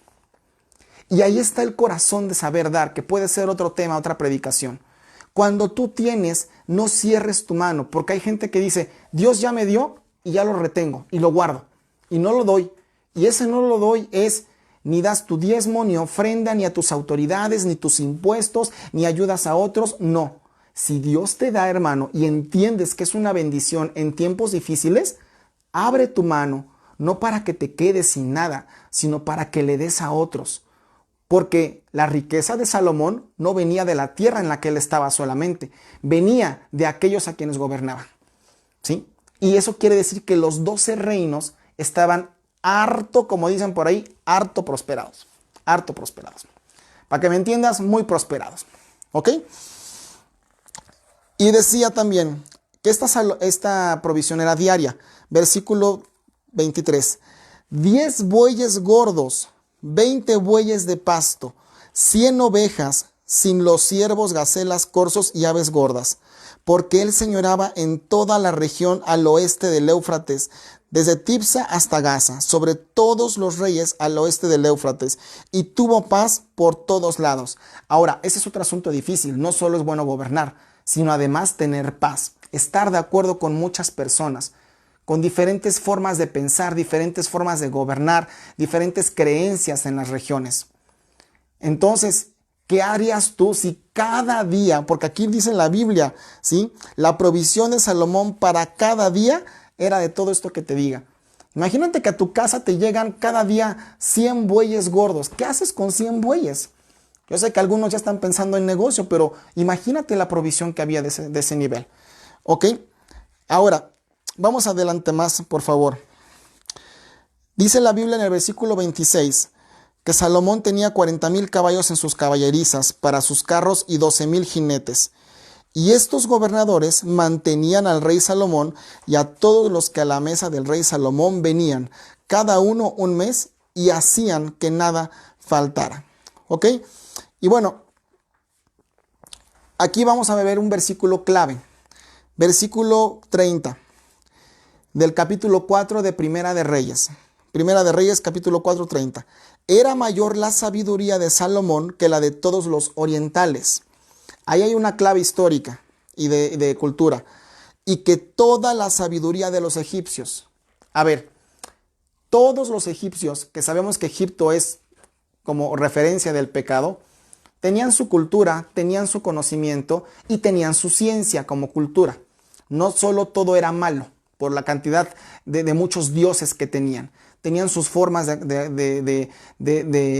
Y ahí está el corazón de saber dar, que puede ser otro tema, otra predicación. Cuando tú tienes, no cierres tu mano, porque hay gente que dice, Dios ya me dio y ya lo retengo y lo guardo y no lo doy. Y ese no lo doy es, ni das tu diezmo, ni ofrenda, ni a tus autoridades, ni tus impuestos, ni ayudas a otros. No. Si Dios te da, hermano, y entiendes que es una bendición en tiempos difíciles, abre tu mano, no para que te quedes sin nada, sino para que le des a otros. Porque la riqueza de Salomón no venía de la tierra en la que él estaba solamente, venía de aquellos a quienes gobernaba. ¿Sí? Y eso quiere decir que los 12 reinos estaban harto, como dicen por ahí, harto prosperados. Harto prosperados. Para que me entiendas, muy prosperados. ¿Ok? Y decía también que esta provisión era diaria. Versículo 23. 10 bueyes gordos, 20 bueyes de pasto, 100 ovejas, sin los ciervos, gacelas, corzos y aves gordas. Porque él señoraba en toda la región al oeste del Éufrates, desde Tipsa hasta Gaza, sobre todos los reyes al oeste del Éufrates, y tuvo paz por todos lados. Ahora, ese es otro asunto difícil. No solo es bueno gobernar, sino además tener paz, estar de acuerdo con muchas personas, con diferentes formas de pensar, diferentes formas de gobernar, diferentes creencias en las regiones. Entonces, ¿qué harías tú si cada día, porque aquí dice en la Biblia, ¿sí?, la provisión de Salomón para cada día era de todo esto que te diga? Imagínate que a tu casa te llegan cada día 100 bueyes gordos. ¿Qué haces con 100 bueyes? Yo sé que algunos ya están pensando en negocio, pero imagínate la provisión que había de ese nivel. ¿Ok? Ahora, vamos adelante más, por favor. Dice la Biblia en el versículo 26 que Salomón tenía 40,000 caballos en sus caballerizas para sus carros y 12,000 jinetes. Y estos gobernadores mantenían al rey Salomón y a todos los que a la mesa del rey Salomón venían, cada uno un mes, y hacían que nada faltara. ¿Ok? Y bueno, aquí vamos a ver un versículo clave. Versículo 30 del capítulo 4 de Primera de Reyes. Primera de Reyes, capítulo 4, 30. Era mayor la sabiduría de Salomón que la de todos los orientales. Ahí hay una clave histórica y de cultura. Y que toda la sabiduría de los egipcios. A ver, todos los egipcios, que sabemos que Egipto es como referencia del pecado, tenían su cultura, tenían su conocimiento y tenían su ciencia como cultura. No solo todo era malo, por la cantidad de muchos dioses que tenían. Tenían sus formas de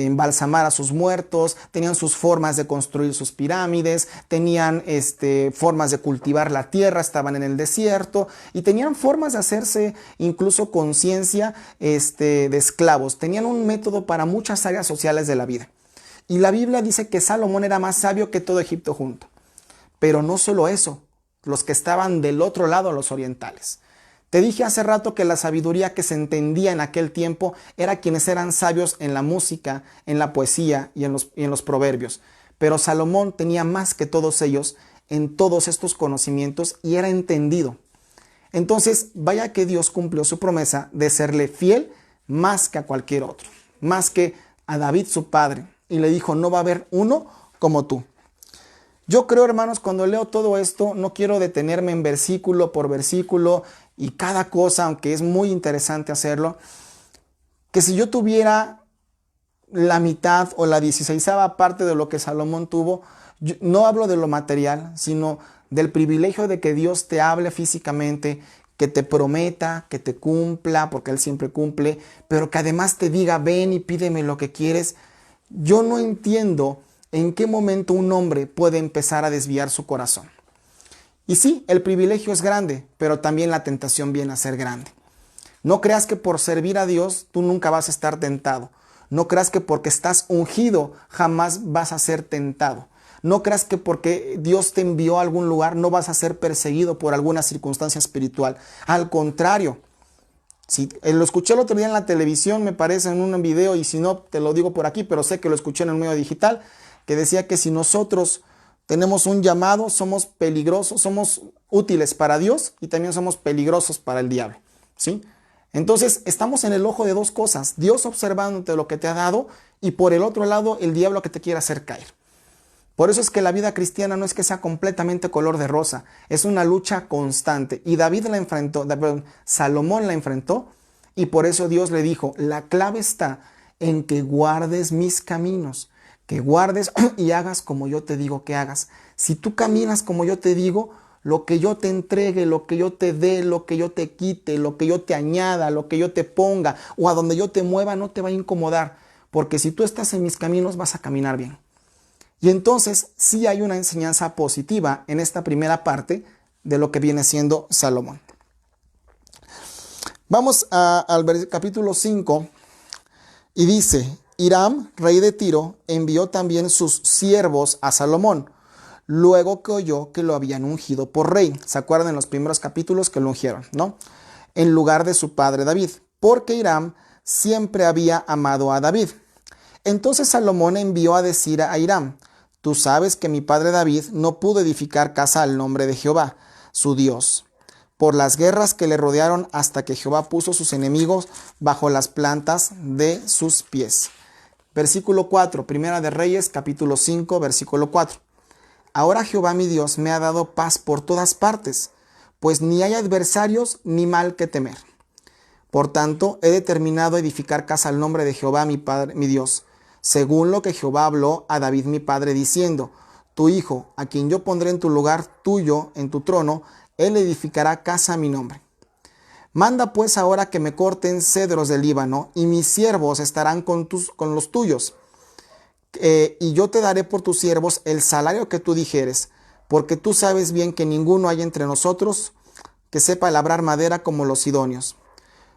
embalsamar a sus muertos, tenían sus formas de construir sus pirámides, tenían formas de cultivar la tierra, estaban en el desierto y tenían formas de hacerse incluso conciencia de esclavos. Tenían un método para muchas áreas sociales de la vida. Y la Biblia dice que Salomón era más sabio que todo Egipto junto. Pero no solo eso, los que estaban del otro lado, los orientales. Te dije hace rato que la sabiduría que se entendía en aquel tiempo era quienes eran sabios en la música, en la poesía y en los proverbios. Pero Salomón tenía más que todos ellos en todos estos conocimientos y era entendido. Entonces, vaya que Dios cumplió su promesa de serle fiel más que a cualquier otro, más que a David su padre. Y le dijo, no va a haber uno como tú. Yo creo, hermanos, cuando leo todo esto, no quiero detenerme en versículo por versículo y cada cosa, aunque es muy interesante hacerlo, que si yo tuviera la mitad o la 16ª parte de lo que Salomón tuvo, no hablo de lo material, sino del privilegio de que Dios te hable físicamente, que te prometa, que te cumpla, porque Él siempre cumple, pero que además te diga, ven y pídeme lo que quieres. Yo no entiendo en qué momento un hombre puede empezar a desviar su corazón. Y sí, el privilegio es grande, pero también la tentación viene a ser grande. No creas que por servir a Dios tú nunca vas a estar tentado. No creas que porque estás ungido jamás vas a ser tentado. No creas que porque Dios te envió a algún lugar no vas a ser perseguido por alguna circunstancia espiritual. Al contrario, si lo escuché el otro día en la televisión, me parece en un video, y si no te lo digo por aquí, pero sé que lo escuché en el medio digital, que decía que si nosotros tenemos un llamado, somos peligrosos, somos útiles para Dios y también somos peligrosos para el diablo, ¿sí? Entonces estamos en el ojo de dos cosas, Dios observándote lo que te ha dado y por el otro lado el diablo que te quiere hacer caer. Por eso es que la vida cristiana no es que sea completamente color de rosa, es una lucha constante. Y Salomón la enfrentó y por eso Dios le dijo, la clave está en que guardes mis caminos, que guardes y hagas como yo te digo que hagas. Si tú caminas como yo te digo, lo que yo te entregue, lo que yo te dé, lo que yo te quite, lo que yo te añada, lo que yo te ponga o a donde yo te mueva no te va a incomodar, porque si tú estás en mis caminos vas a caminar bien. Y entonces sí hay una enseñanza positiva en esta primera parte de lo que viene siendo Salomón. Vamos al capítulo 5 y dice, Hiram, rey de Tiro, envió también sus siervos a Salomón, luego que oyó que lo habían ungido por rey. ¿Se acuerdan en los primeros capítulos que lo ungieron, no? En lugar de su padre David, porque Hiram siempre había amado a David. Entonces Salomón envió a decir a Hiram, tú sabes que mi padre David no pudo edificar casa al nombre de Jehová, su Dios, por las guerras que le rodearon hasta que Jehová puso sus enemigos bajo las plantas de sus pies. Versículo 4, Primera de Reyes, capítulo 5, versículo 4. Ahora Jehová mi Dios me ha dado paz por todas partes, pues ni hay adversarios ni mal que temer. Por tanto, he determinado edificar casa al nombre de Jehová mi Padre, mi Dios, según lo que Jehová habló a David mi padre, diciendo, tu hijo, a quien yo pondré en tu lugar tuyo, en tu trono, él edificará casa a mi nombre. Manda pues ahora que me corten cedros del Líbano, y mis siervos estarán con los tuyos. Y yo te daré por tus siervos el salario que tú dijeres, porque tú sabes bien que ninguno hay entre nosotros que sepa labrar madera como los sidonios.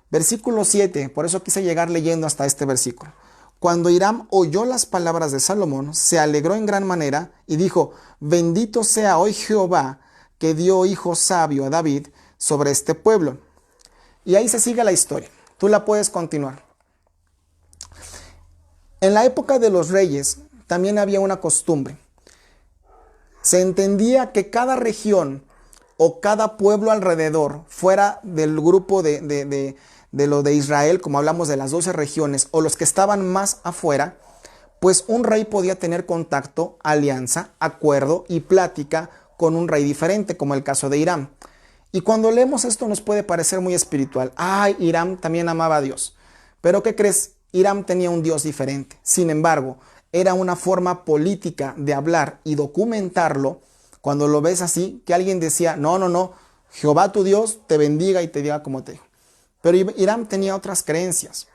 Versículo 7, por eso quise llegar leyendo hasta este versículo. Cuando Hiram oyó las palabras de Salomón, se alegró en gran manera y dijo, bendito sea hoy Jehová, que dio hijo sabio a David sobre este pueblo. Y ahí se sigue la historia. Tú la puedes continuar. En la época de los reyes también había una costumbre. Se entendía que cada región o cada pueblo alrededor, fuera del grupo de lo de Israel, como hablamos de las 12 regiones, o los que estaban más afuera, pues un rey podía tener contacto, alianza, acuerdo y plática con un rey diferente, como el caso de Hiram. Y cuando leemos esto nos puede parecer muy espiritual. Ay, Hiram también amaba a Dios. Pero ¿qué crees? Hiram tenía un Dios diferente. Sin embargo, era una forma política de hablar y documentarlo. Cuando lo ves así, que alguien decía, no, Jehová tu Dios te bendiga y te diga como te dijo. Pero Hiram tenía otras creencias.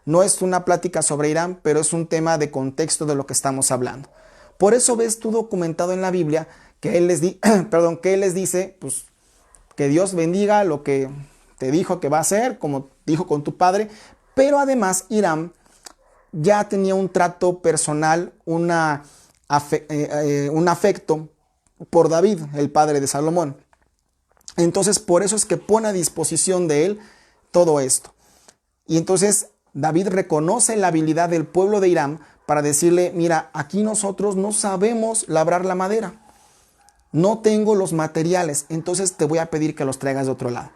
No es una plática sobre Hiram, pero es un tema de contexto de lo que estamos hablando. Por eso ves tú documentado en la Biblia que él les, que él les dice, pues, que Dios bendiga lo que te dijo que va a hacer, como dijo con tu padre. Pero además Hiram ya tenía un trato personal, un afecto por David, el padre de Salomón. Entonces por eso es que pone a disposición de él todo esto. Y entonces David reconoce la habilidad del pueblo de Hiram para decirle, mira, aquí nosotros no sabemos labrar la madera. No tengo los materiales, entonces te voy a pedir que los traigas de otro lado.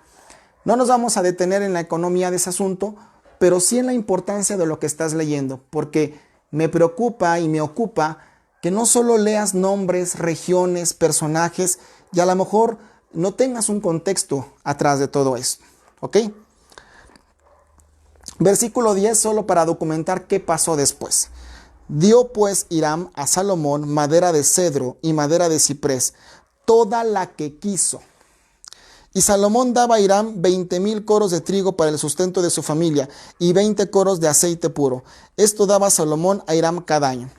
No nos vamos a detener en la economía de ese asunto, pero sí en la importancia de lo que estás leyendo, porque me preocupa y me ocupa que no solo leas nombres, regiones, personajes, y a lo mejor no tengas un contexto atrás de todo esto, ¿ok? Versículo 10, solo para documentar qué pasó después. Dio pues Hiram a Salomón madera de cedro y madera de ciprés, toda la que quiso. Y Salomón daba a Hiram 20,000 coros de trigo para el sustento de su familia y 20 coros de aceite puro. Esto daba Salomón a Hiram cada año.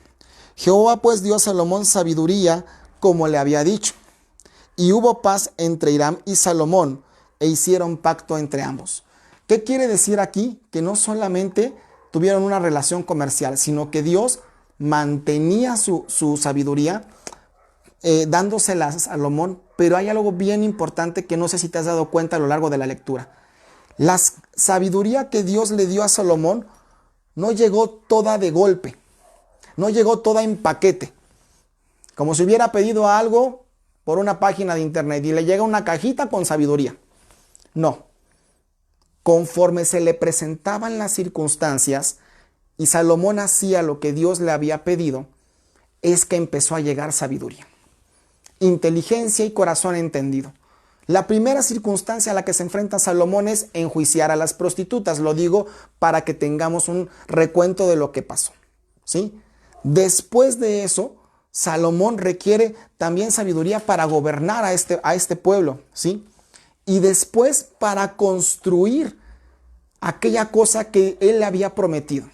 Jehová pues dio a Salomón sabiduría como le había dicho. Y hubo paz entre Hiram y Salomón e hicieron pacto entre ambos. ¿Qué quiere decir aquí? Que no solamente tuvieron una relación comercial, sino que Dios mantenía su sabiduría dándosela a Salomón. Pero hay algo bien importante que no sé si te has dado cuenta a lo largo de la lectura. La sabiduría que Dios le dio a Salomón no llegó toda de golpe, no llegó toda en paquete, como si hubiera pedido algo por una página de internet y le llega una cajita con sabiduría. No. Conforme se le presentaban las circunstancias y Salomón hacía lo que Dios le había pedido, es que empezó a llegar sabiduría, inteligencia y corazón entendido. La primera circunstancia a la que se enfrenta Salomón es enjuiciar a las prostitutas. Lo digo para que tengamos un recuento de lo que pasó, ¿sí? Después de eso, Salomón requiere también sabiduría para gobernar a este pueblo, ¿sí? Y después para construir aquella cosa que él le había prometido.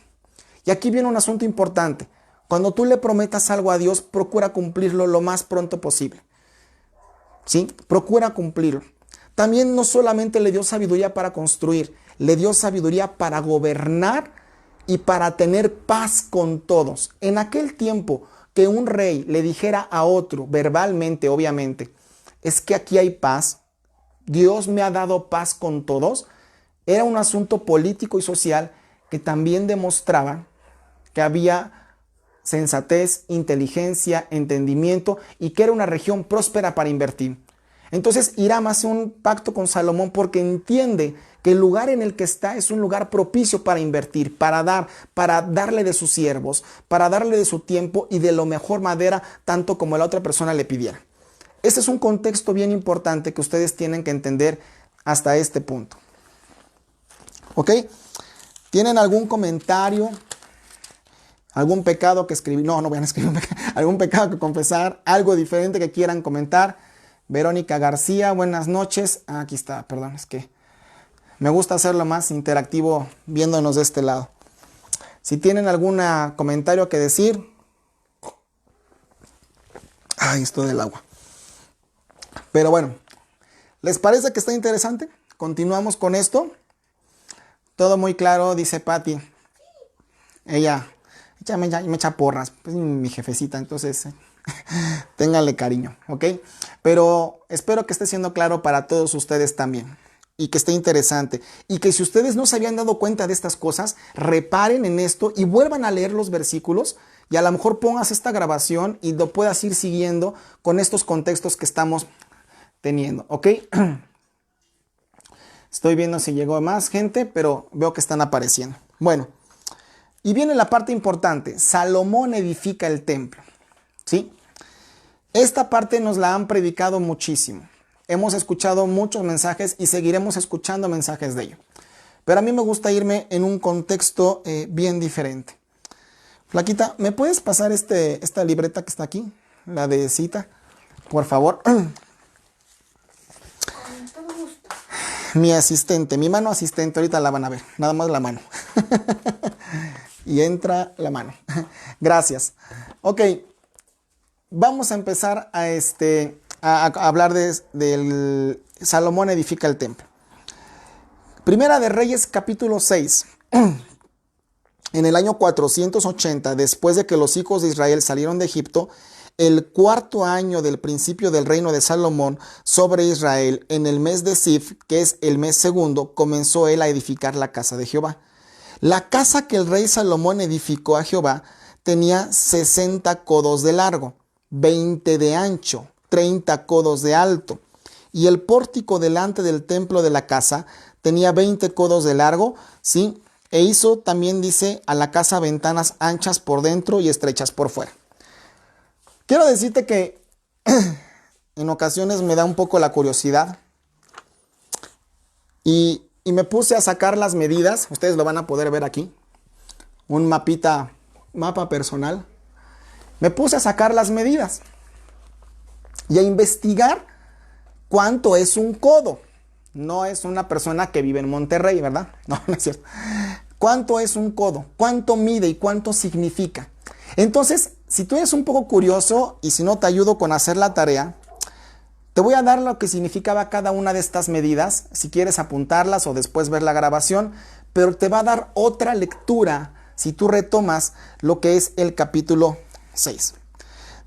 Y aquí viene un asunto importante. Cuando tú le prometas algo a Dios, procura cumplirlo lo más pronto posible, ¿sí? Procura cumplirlo. También no solamente le dio sabiduría para construir, le dio sabiduría para gobernar y para tener paz con todos. En aquel tiempo que un rey le dijera a otro, verbalmente obviamente, es que aquí hay paz, Dios me ha dado paz con todos, era un asunto político y social que también demostraba que había sensatez, inteligencia, entendimiento y que era una región próspera para invertir. Entonces Hiram hace un pacto con Salomón porque entiende que el lugar en el que está es un lugar propicio para invertir, para darle de sus siervos, para darle de su tiempo y de lo mejor madera, tanto como la otra persona le pidiera. Este es un contexto bien importante que ustedes tienen que entender hasta este punto. ¿Ok? ¿Tienen algún comentario? ¿Algún pecado que escribir? No voy a escribir un pecado. ¿Algún pecado que confesar? ¿Algo diferente que quieran comentar? Verónica García, buenas noches. Aquí está, perdón, es que me gusta hacerlo más interactivo viéndonos de este lado. Si tienen algún comentario que decir. Ay, esto del agua. Pero bueno, ¿les parece que está interesante? Continuamos con esto. Todo muy claro, dice Patti. Ella me echa porras, pues mi jefecita, entonces ténganle cariño, ¿ok? Pero espero que esté siendo claro para todos ustedes también y que esté interesante. Y que si ustedes no se habían dado cuenta de estas cosas, reparen en esto y vuelvan a leer los versículos y a lo mejor pongas esta grabación y lo puedas ir siguiendo con estos contextos que estamos teniendo, ¿ok? Estoy viendo si llegó más gente, pero veo que están apareciendo. Bueno, y viene la parte importante. Salomón edifica el templo, ¿sí? Esta parte nos la han predicado muchísimo. Hemos escuchado muchos mensajes y seguiremos escuchando mensajes de ello. Pero a mí me gusta irme en un contexto bien diferente. Flaquita, ¿me puedes pasar esta libreta que está aquí? La de cita, por favor. mi asistente, mi mano asistente, ahorita la van a ver, nada más la mano. Y entra la mano. Gracias. Ok, vamos a empezar a hablar del Salomón edifica el templo. Primera de Reyes, capítulo 6. En el año 480, después de que los hijos de Israel salieron de Egipto, el cuarto año del principio del reino de Salomón sobre Israel, en el mes de Sif, que es el mes segundo, comenzó él a edificar la casa de Jehová. La casa que el rey Salomón edificó a Jehová tenía 60 codos de largo, 20 de ancho, 30 codos de alto. Y el pórtico delante del templo de la casa tenía 20 codos de largo, ¿sí? E hizo también, dice, a la casa ventanas anchas por dentro y estrechas por fuera. Quiero decirte que en ocasiones me da un poco la curiosidad y me puse a sacar las medidas. Ustedes lo van a poder ver aquí. Un mapa personal. Me puse a sacar las medidas y a investigar cuánto es un codo. No es una persona que vive en Monterrey, ¿verdad? No, no es cierto. ¿Cuánto es un codo? ¿Cuánto mide y cuánto significa? Entonces, si tú eres un poco curioso y si no te ayudo con hacer la tarea, te voy a dar lo que significaba cada una de estas medidas, si quieres apuntarlas o después ver la grabación, pero te va a dar otra lectura si tú retomas lo que es el capítulo 6.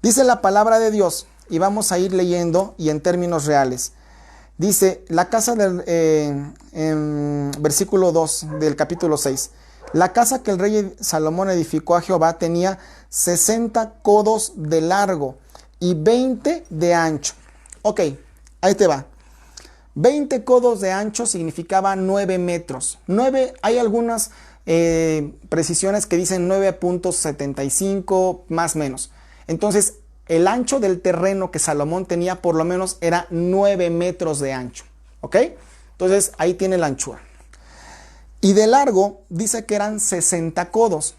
Dice la palabra de Dios, y vamos a ir leyendo y en términos reales. Dice, la casa en versículo 2 del capítulo 6. La casa que el rey Salomón edificó a Jehová tenía 60 codos de largo y 20 de ancho. Ok, ahí te va. 20 codos de ancho significaba 9 metros. Hay algunas precisiones que dicen 9.75 más o menos. Entonces, el ancho del terreno que Salomón tenía por lo menos era 9 metros de ancho. ¿Ok? Entonces ahí tiene la anchura. Y de largo dice que eran 60 codos.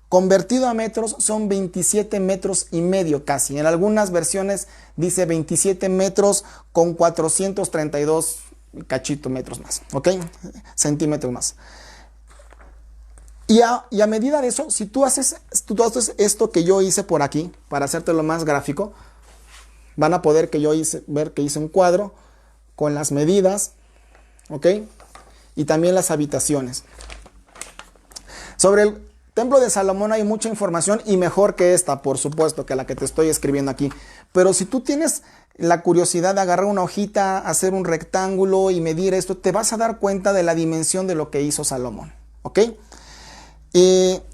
Convertido a metros son 27 metros y medio casi. En algunas versiones dice 27 metros con 432 cachito metros más. ¿Ok? Centímetros más. Y a medida de eso, si tú haces esto que yo hice por aquí, para hacértelo más gráfico, van a poder ver que hice un cuadro con las medidas, ¿ok? Y también las habitaciones. Sobre el templo de Salomón hay mucha información y mejor que esta, por supuesto, que la que te estoy escribiendo aquí. Pero si tú tienes la curiosidad de agarrar una hojita, hacer un rectángulo y medir esto, te vas a dar cuenta de la dimensión de lo que hizo Salomón, ¿ok?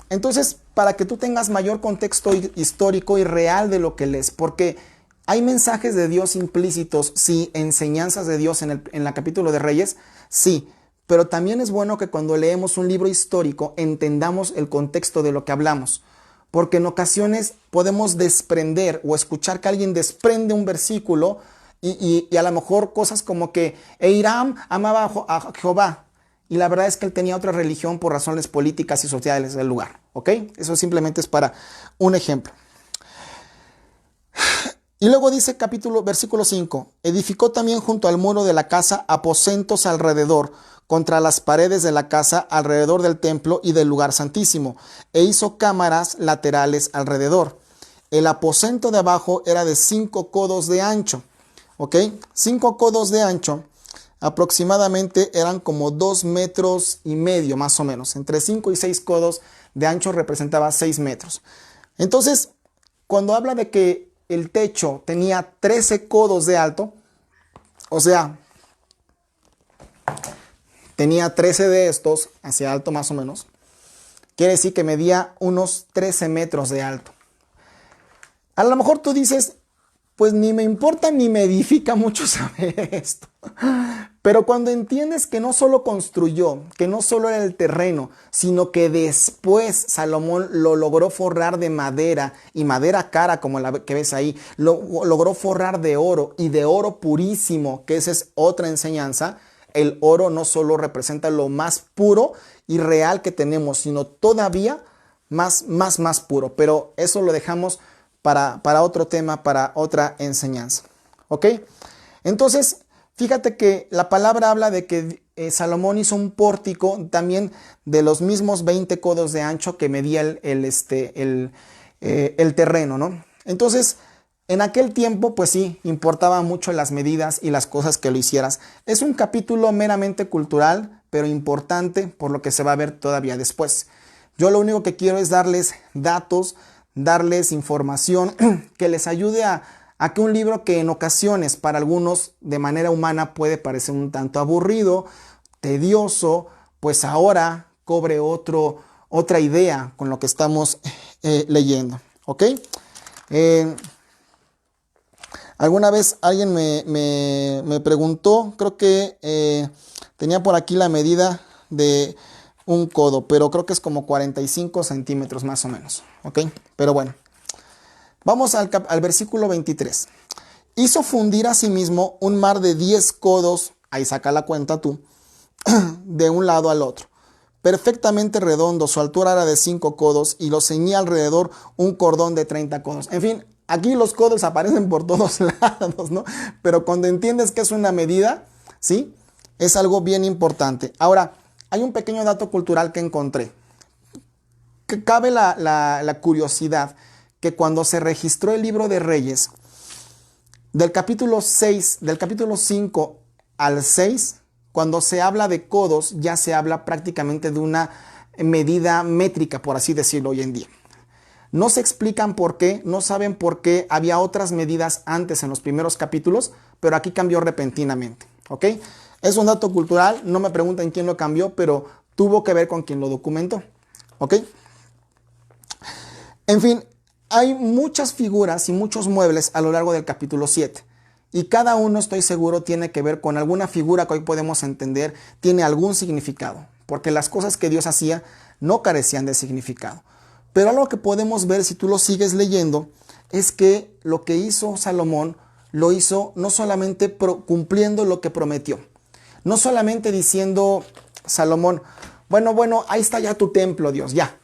Entonces, para que tú tengas mayor contexto histórico y real de lo que lees, porque hay mensajes de Dios implícitos, sí, enseñanzas de Dios en el capítulo de Reyes, sí, pero también es bueno que cuando leemos un libro histórico entendamos el contexto de lo que hablamos, porque en ocasiones podemos desprender o escuchar que alguien desprende un versículo y a lo mejor cosas como que Hiram amaba a Jehová. Y la verdad es que él tenía otra religión por razones políticas y sociales del lugar. ¿Ok? Eso simplemente es para un ejemplo. Y luego dice versículo 5. Edificó también junto al muro de la casa aposentos alrededor, contra las paredes de la casa, alrededor del templo y del lugar santísimo. E hizo cámaras laterales alrededor. El aposento de abajo era de 5 codos de ancho. ¿Ok? 5 codos de ancho. Aproximadamente eran como 2 metros y medio más o menos. Entre 5 y 6 codos de ancho representaba 6 metros. Entonces, cuando habla de que el techo tenía 13 codos de alto, o sea, tenía 13 de estos hacia alto más o menos, quiere decir que medía unos 13 metros de alto. A lo mejor tú dices, pues ni me importa ni me edifica mucho saber esto. Pero cuando entiendes que no solo construyó, que no solo era el terreno, sino que después Salomón lo logró forrar de madera y madera cara como la que ves ahí, lo logró forrar de oro y de oro purísimo, que esa es otra enseñanza. El oro no solo representa lo más puro y real que tenemos, sino todavía más puro. Pero eso lo dejamos para otro tema, para otra enseñanza. ¿Ok? Entonces, Fíjate que la palabra habla de que Salomón hizo un pórtico también de los mismos 20 codos de ancho que medía el terreno, ¿no? Entonces, en aquel tiempo, pues sí, importaba mucho las medidas y las cosas que lo hicieras. Es un capítulo meramente cultural, pero importante por lo que se va a ver todavía después. Yo lo único que quiero es darles datos, darles información que les ayude a que un libro que en ocasiones para algunos de manera humana puede parecer un tanto aburrido, tedioso, pues ahora cobre otra idea con lo que estamos leyendo. ¿Ok? Alguna vez alguien me preguntó, creo que tenía por aquí la medida de un codo, pero creo que es como 45 centímetros más o menos. ¿Ok? Pero bueno. Vamos al versículo 23. Hizo fundir a sí mismo un mar de 10 codos, ahí saca la cuenta tú, de un lado al otro. Perfectamente redondo, su altura era de 5 codos y lo ceñía alrededor un cordón de 30 codos. En fin, aquí los codos aparecen por todos lados, ¿no? Pero cuando entiendes que es una medida, ¿sí? Es algo bien importante. Ahora, hay un pequeño dato cultural que encontré. Que cabe la curiosidad que cuando se registró el libro de Reyes, del capítulo 5 al 6, cuando se habla de codos, ya se habla prácticamente de una medida métrica, por así decirlo hoy en día. No se explican por qué, no saben por qué había otras medidas antes en los primeros capítulos, pero aquí cambió repentinamente, ¿ok? Es un dato cultural, no me preguntan quién lo cambió, pero tuvo que ver con quien lo documentó, ¿ok? En fin, hay muchas figuras y muchos muebles a lo largo del capítulo 7 y cada uno, estoy seguro, tiene que ver con alguna figura que hoy podemos entender, tiene algún significado, porque las cosas que Dios hacía no carecían de significado. Pero algo que podemos ver si tú lo sigues leyendo es que lo que hizo Salomón lo hizo no solamente cumpliendo lo que prometió, no solamente diciendo Salomón, bueno, ahí está ya tu templo, Dios, ya.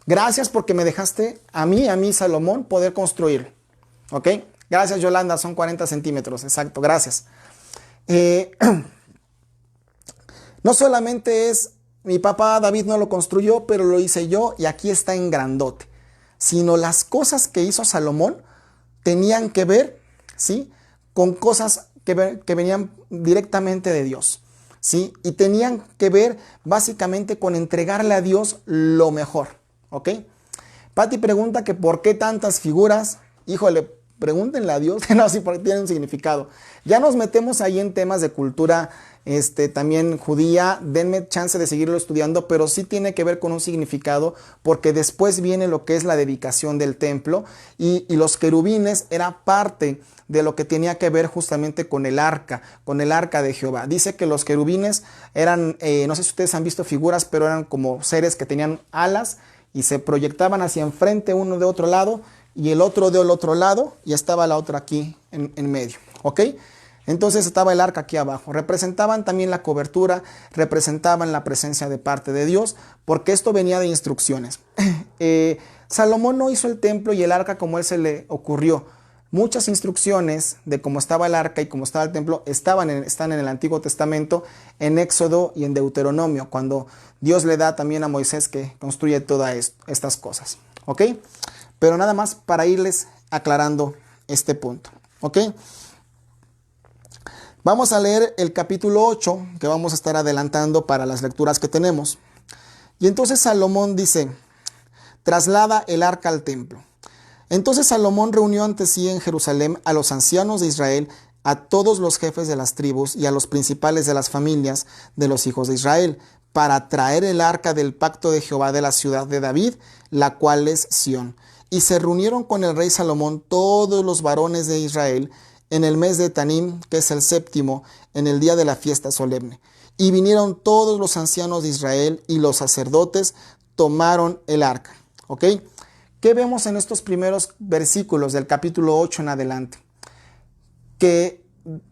Gracias porque me dejaste a mí, Salomón, poder construir. ¿Ok? Gracias, Yolanda, son 40 centímetros. Exacto, gracias. No solamente es, mi papá David no lo construyó, pero lo hice yo y aquí está en grandote. Sino las cosas que hizo Salomón tenían que ver, ¿sí? Con cosas que venían directamente de Dios, ¿sí? Y tenían que ver básicamente con entregarle a Dios lo mejor. ¿Ok? Pati pregunta que por qué tantas figuras. Híjole, pregúntenle a Dios. No, sí, porque tiene un significado. Ya nos metemos ahí en temas de cultura también judía. Denme chance de seguirlo estudiando, pero sí tiene que ver con un significado, porque después viene lo que es la dedicación del templo y los querubines era parte de lo que tenía que ver justamente con el arca de Jehová. Dice que los querubines eran, no sé si ustedes han visto figuras, pero eran como seres que tenían alas y se proyectaban hacia enfrente, uno de otro lado y el otro del otro lado, y estaba la otra aquí en medio, ¿ok? Entonces estaba el arca aquí abajo. Representaban también la cobertura, representaban la presencia de parte de Dios, porque esto venía de instrucciones. Salomón no hizo el templo y el arca como él se le ocurrió. Muchas instrucciones de cómo estaba el arca y cómo estaba el templo están en el Antiguo Testamento, en Éxodo y en Deuteronomio, cuando Dios le da también a Moisés que construye todas estas cosas, ¿ok? Pero nada más para irles aclarando este punto, ¿ok? Vamos a leer el capítulo 8, que vamos a estar adelantando para las lecturas que tenemos. Y entonces Salomón dice, traslada el arca al templo. Entonces Salomón reunió ante sí en Jerusalén a los ancianos de Israel, a todos los jefes de las tribus y a los principales de las familias de los hijos de Israel, para traer el arca del pacto de Jehová de la ciudad de David, la cual es Sión. Y se reunieron con el rey Salomón todos los varones de Israel en el mes de Tanim, que es el 7º, en el día de la fiesta solemne. Y vinieron todos los ancianos de Israel y los sacerdotes tomaron el arca. ¿Ok? ¿Qué vemos en estos primeros versículos del capítulo 8 en adelante? Que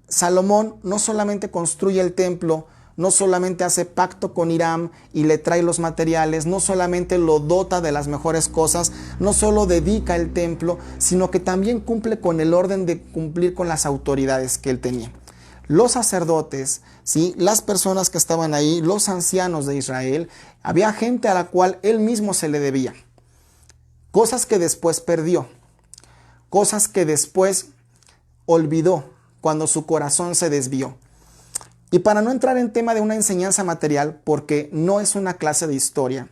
Salomón no solamente construye el templo, no solamente hace pacto con Hiram y le trae los materiales, no solamente lo dota de las mejores cosas, no solo dedica el templo, sino que también cumple con el orden de cumplir con las autoridades que él tenía. los sacerdotes, ¿sí? Las personas que estaban ahí, los ancianos de Israel, había gente a la cual él mismo se le debía. Cosas que después perdió, cosas que después olvidó cuando su corazón se desvió. Y para no entrar en tema de una enseñanza material, porque no es una clase de historia,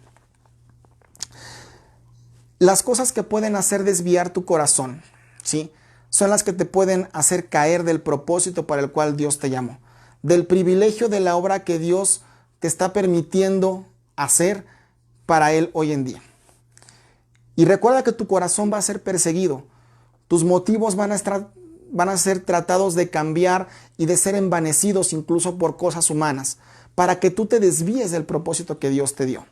las cosas que pueden hacer desviar tu corazón, ¿sí? Son las que te pueden hacer caer del propósito para el cual Dios te llamó, del privilegio de la obra que Dios te está permitiendo hacer para Él hoy en día. Y recuerda que tu corazón va a ser perseguido, tus motivos van a ser tratados de cambiar y de ser envanecidos incluso por cosas humanas, para que tú te desvíes del propósito que Dios te dio.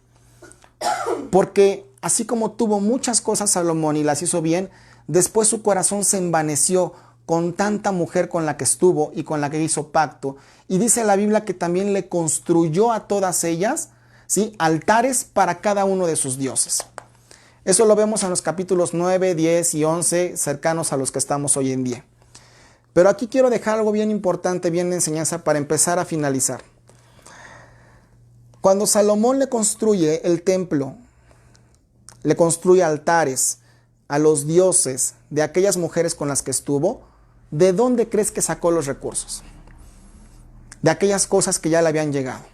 Porque así como tuvo muchas cosas Salomón y las hizo bien, después su corazón se envaneció con tanta mujer con la que estuvo y con la que hizo pacto. Y dice la Biblia que también le construyó a todas ellas, ¿sí?, altares para cada uno de sus dioses. Eso lo vemos en los capítulos 9, 10 y 11, cercanos a los que estamos hoy en día. Pero aquí quiero dejar algo bien importante, bien de enseñanza para empezar a finalizar. Cuando Salomón le construye el templo, le construye altares a los dioses de aquellas mujeres con las que estuvo, ¿de dónde crees que sacó los recursos? De aquellas cosas que ya le habían llegado.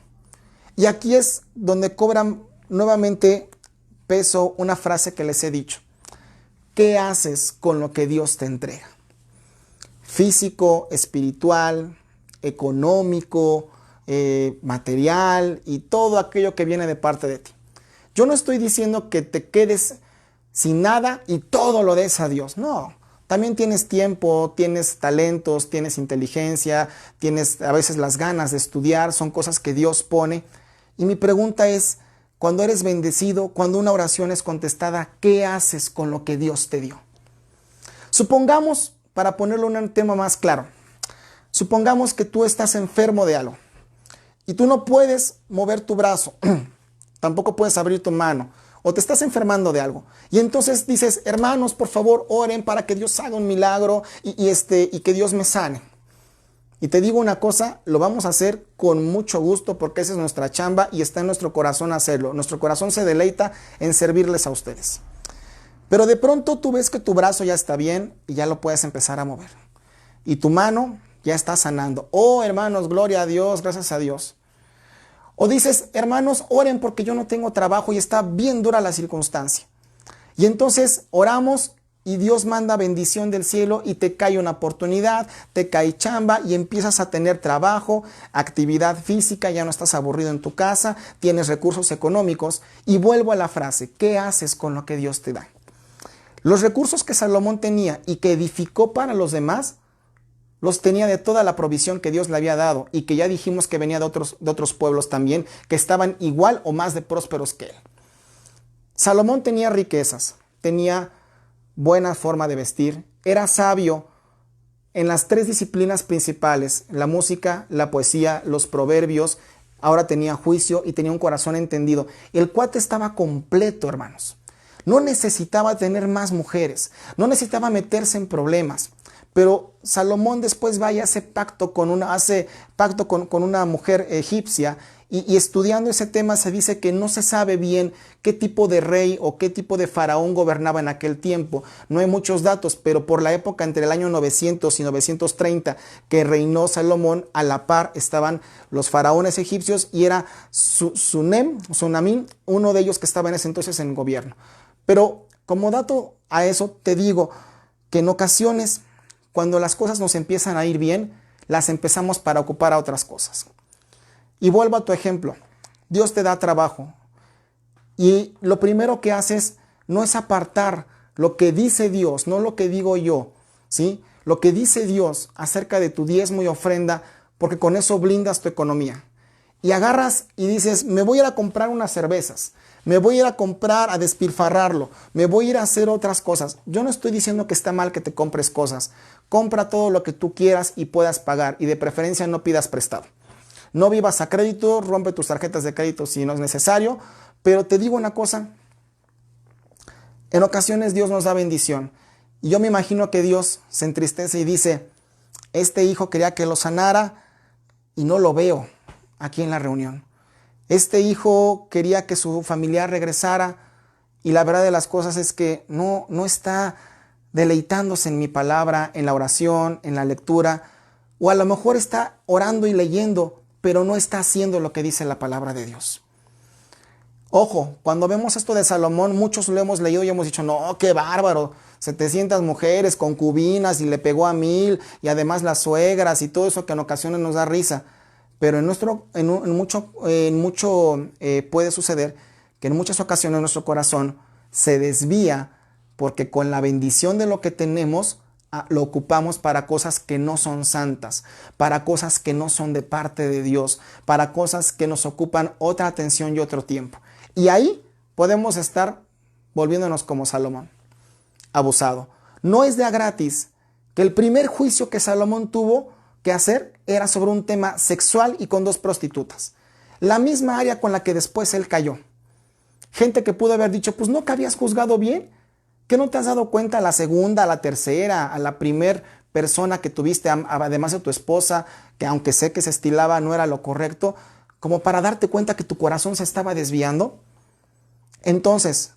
Y aquí es donde cobran nuevamente peso una frase que les he dicho. ¿Qué haces con lo que Dios te entrega? Físico, espiritual, económico, material y todo aquello que viene de parte de ti. Yo no estoy diciendo que te quedes sin nada y todo lo des a Dios. No, también tienes tiempo, tienes talentos, tienes inteligencia, tienes a veces las ganas de estudiar, son cosas que Dios pone. Y mi pregunta es, cuando eres bendecido, cuando una oración es contestada, ¿qué haces con lo que Dios te dio? Supongamos, para ponerlo en un tema más claro, supongamos que tú estás enfermo de algo y tú no puedes mover tu brazo, tampoco puedes abrir tu mano, o te estás enfermando de algo. Y entonces dices, hermanos, por favor, oren para que Dios haga un milagro y que Dios me sane. Y te digo una cosa, lo vamos a hacer con mucho gusto porque esa es nuestra chamba y está en nuestro corazón hacerlo. Nuestro corazón se deleita en servirles a ustedes. Pero de pronto tú ves que tu brazo ya está bien y ya lo puedes empezar a mover. Y tu mano ya está sanando. Oh, hermanos, gloria a Dios, gracias a Dios. O dices, hermanos, oren porque yo no tengo trabajo y está bien dura la circunstancia. Y entonces oramos y Dios manda bendición del cielo y te cae una oportunidad, te cae chamba y empiezas a tener trabajo, actividad física, ya no estás aburrido en tu casa, tienes recursos económicos. Y vuelvo a la frase, ¿qué haces con lo que Dios te da? Los recursos que Salomón tenía y que edificó para los demás, los tenía de toda la provisión que Dios le había dado y que ya dijimos que venía de otros pueblos también, que estaban igual o más de prósperos que él. Salomón tenía riquezas, tenía buena forma de vestir, era sabio en las 3 disciplinas principales, la música, la poesía, los proverbios, ahora tenía juicio y tenía un corazón entendido. El cuate estaba completo, hermanos. No necesitaba tener más mujeres, no necesitaba meterse en problemas. Pero Salomón después va y hace pacto con una mujer egipcia y estudiando ese tema se dice que no se sabe bien qué tipo de rey o qué tipo de faraón gobernaba en aquel tiempo. No hay muchos datos, pero por la época entre el año 900 y 930 que reinó Salomón, a la par estaban los faraones egipcios y era Sunamín, uno de ellos que estaba en ese entonces en el gobierno. Pero como dato a eso te digo que en ocasiones cuando las cosas nos empiezan a ir bien, las empezamos para ocupar a otras cosas. Y vuelvo a tu ejemplo. Dios te da trabajo. Y lo primero que haces no es apartar lo que dice Dios, no lo que digo yo, ¿sí? Lo que dice Dios acerca de tu diezmo y ofrenda, porque con eso blindas tu economía. Y agarras y dices, me voy a ir a comprar unas cervezas, me voy a ir a comprar, a despilfarrarlo, me voy a ir a hacer otras cosas. Yo no estoy diciendo que está mal que te compres cosas. Compra todo lo que tú quieras y puedas pagar y de preferencia no pidas prestado. No vivas a crédito, rompe tus tarjetas de crédito si no es necesario, pero te digo una cosa, en ocasiones Dios nos da bendición y yo me imagino que Dios se entristece y dice, Este hijo quería que lo sanara y no lo veo aquí en la reunión. Este hijo quería que su familiar regresara y la verdad de las cosas es que no está deleitándose en mi palabra, en la oración, en la lectura, o a lo mejor está orando y leyendo, pero no está haciendo lo que dice la palabra de Dios. Ojo, cuando vemos esto de Salomón, muchos lo hemos leído y hemos dicho, no, qué bárbaro, 700 mujeres, concubinas, y le pegó a 1000, y además las suegras y todo eso que en ocasiones nos da risa. Pero en mucho puede suceder que en muchas ocasiones nuestro corazón se desvía porque con la bendición de lo que tenemos lo ocupamos para cosas que no son santas, para cosas que no son de parte de Dios, para cosas que nos ocupan otra atención y otro tiempo. Y ahí podemos estar volviéndonos como Salomón, abusado. No es de a gratis que el primer juicio que Salomón tuvo que hacer era sobre un tema sexual y con 2 prostitutas. La misma área con la que después él cayó. Gente que pudo haber dicho, pues no que habías juzgado bien, que no te has dado cuenta a la segunda, a la tercera, a la primer persona que tuviste, además de tu esposa, que aunque sé que se estilaba no era lo correcto, como para darte cuenta que tu corazón se estaba desviando. Entonces,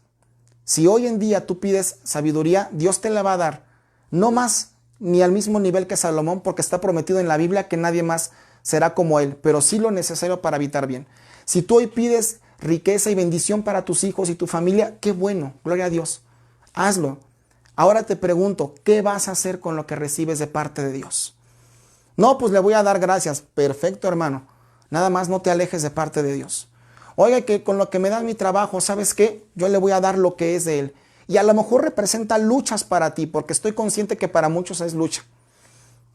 si hoy en día tú pides sabiduría, Dios te la va a dar, no más ni al mismo nivel que Salomón, porque está prometido en la Biblia que nadie más será como él, pero sí lo necesario para habitar bien. Si tú hoy pides riqueza y bendición para tus hijos y tu familia, qué bueno, gloria a Dios, hazlo. Ahora te pregunto, ¿qué vas a hacer con lo que recibes de parte de Dios? No, pues le voy a dar gracias. Perfecto, hermano. Nada más no te alejes de parte de Dios. Oiga, que con lo que me da mi trabajo, ¿sabes qué? Yo le voy a dar lo que es de él. Y a lo mejor representa luchas para ti, porque estoy consciente que para muchos es lucha.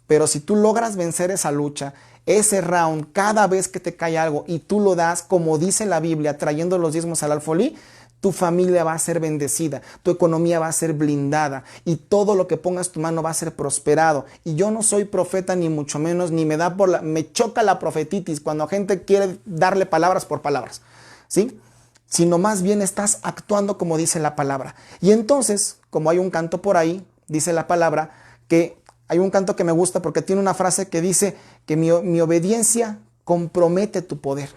Pero si tú logras vencer esa lucha, ese round, cada vez que te cae algo y tú lo das, como dice la Biblia, trayendo los diezmos al alfolí, tu familia va a ser bendecida, tu economía va a ser blindada y todo lo que pongas tu mano va a ser prosperado. Y yo no soy profeta ni mucho menos, ni me choca la profetitis cuando gente quiere darle palabras por palabras, ¿sí? Sino más bien estás actuando como dice la palabra. Y entonces, como hay un canto por ahí, dice la palabra, que hay un canto que me gusta porque tiene una frase que dice que mi obediencia compromete tu poder,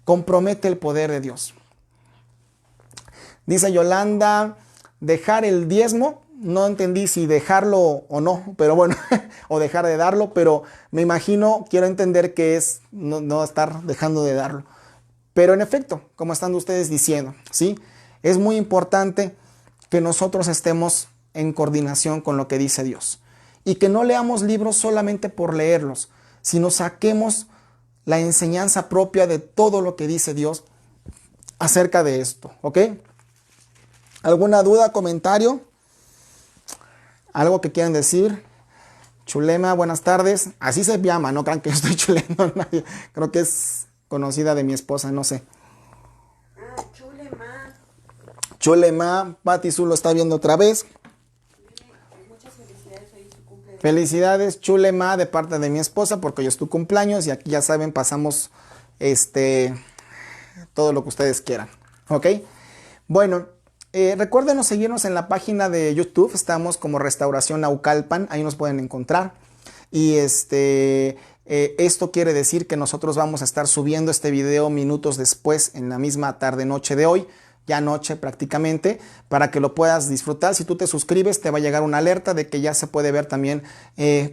compromete el poder de Dios. Dice Yolanda, dejar el diezmo, no entendí si dejarlo o no, pero bueno, o dejar de darlo, pero me imagino, quiero entender que es no estar dejando de darlo. Pero en efecto, como están ustedes diciendo, ¿sí? Es muy importante que nosotros estemos en coordinación con lo que dice Dios. Y que no leamos libros solamente por leerlos, sino saquemos la enseñanza propia de todo lo que dice Dios acerca de esto, ¿ok? ¿Alguna duda, comentario? ¿Algo que quieran decir? Chulema, buenas tardes. Así se llama, no crean que yo estoy chuleando a nadie. Creo que es conocida de mi esposa, no sé. Chulema. Chulema, Pati Zu lo está viendo otra vez. Muchas felicidades, hoy es su cumpleaños. Felicidades, Chulema, de parte de mi esposa, porque hoy es tu cumpleaños y aquí ya saben, pasamos todo lo que ustedes quieran, ¿ok? Bueno, recuérdenos seguirnos en la página de YouTube, estamos como Restauración Naucalpan, ahí nos pueden encontrar. Y esto quiere decir que nosotros vamos a estar subiendo este video minutos después, en la misma tarde-noche de hoy, ya noche prácticamente, para que lo puedas disfrutar. Si tú te suscribes, te va a llegar una alerta de que ya se puede ver también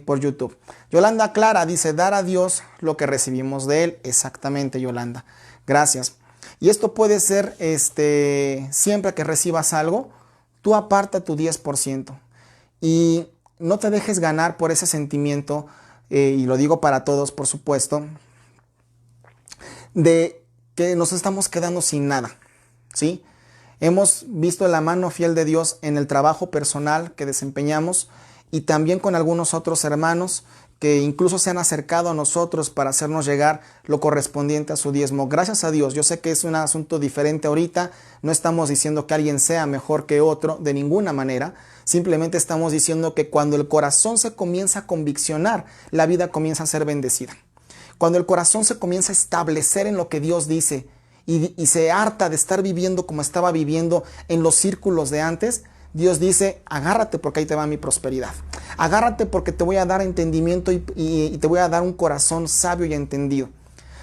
por YouTube. Yolanda Clara dice, dar a Dios lo que recibimos de Él. Exactamente, Yolanda. Gracias. Y esto puede ser, siempre que recibas algo, tú aparta tu 10%. Y no te dejes ganar por ese sentimiento, y lo digo para todos, por supuesto, de que nos estamos quedando sin nada, ¿sí? Hemos visto la mano fiel de Dios en el trabajo personal que desempeñamos y también con algunos otros hermanos que incluso se han acercado a nosotros para hacernos llegar lo correspondiente a su diezmo. Gracias a Dios, yo sé que es un asunto diferente ahorita, no estamos diciendo que alguien sea mejor que otro, de ninguna manera, simplemente estamos diciendo que cuando el corazón se comienza a conviccionar, la vida comienza a ser bendecida. Cuando el corazón se comienza a establecer en lo que Dios dice y se harta de estar viviendo como estaba viviendo en los círculos de antes, Dios dice, agárrate porque ahí te va mi prosperidad. Agárrate porque te voy a dar entendimiento y te voy a dar un corazón sabio y entendido.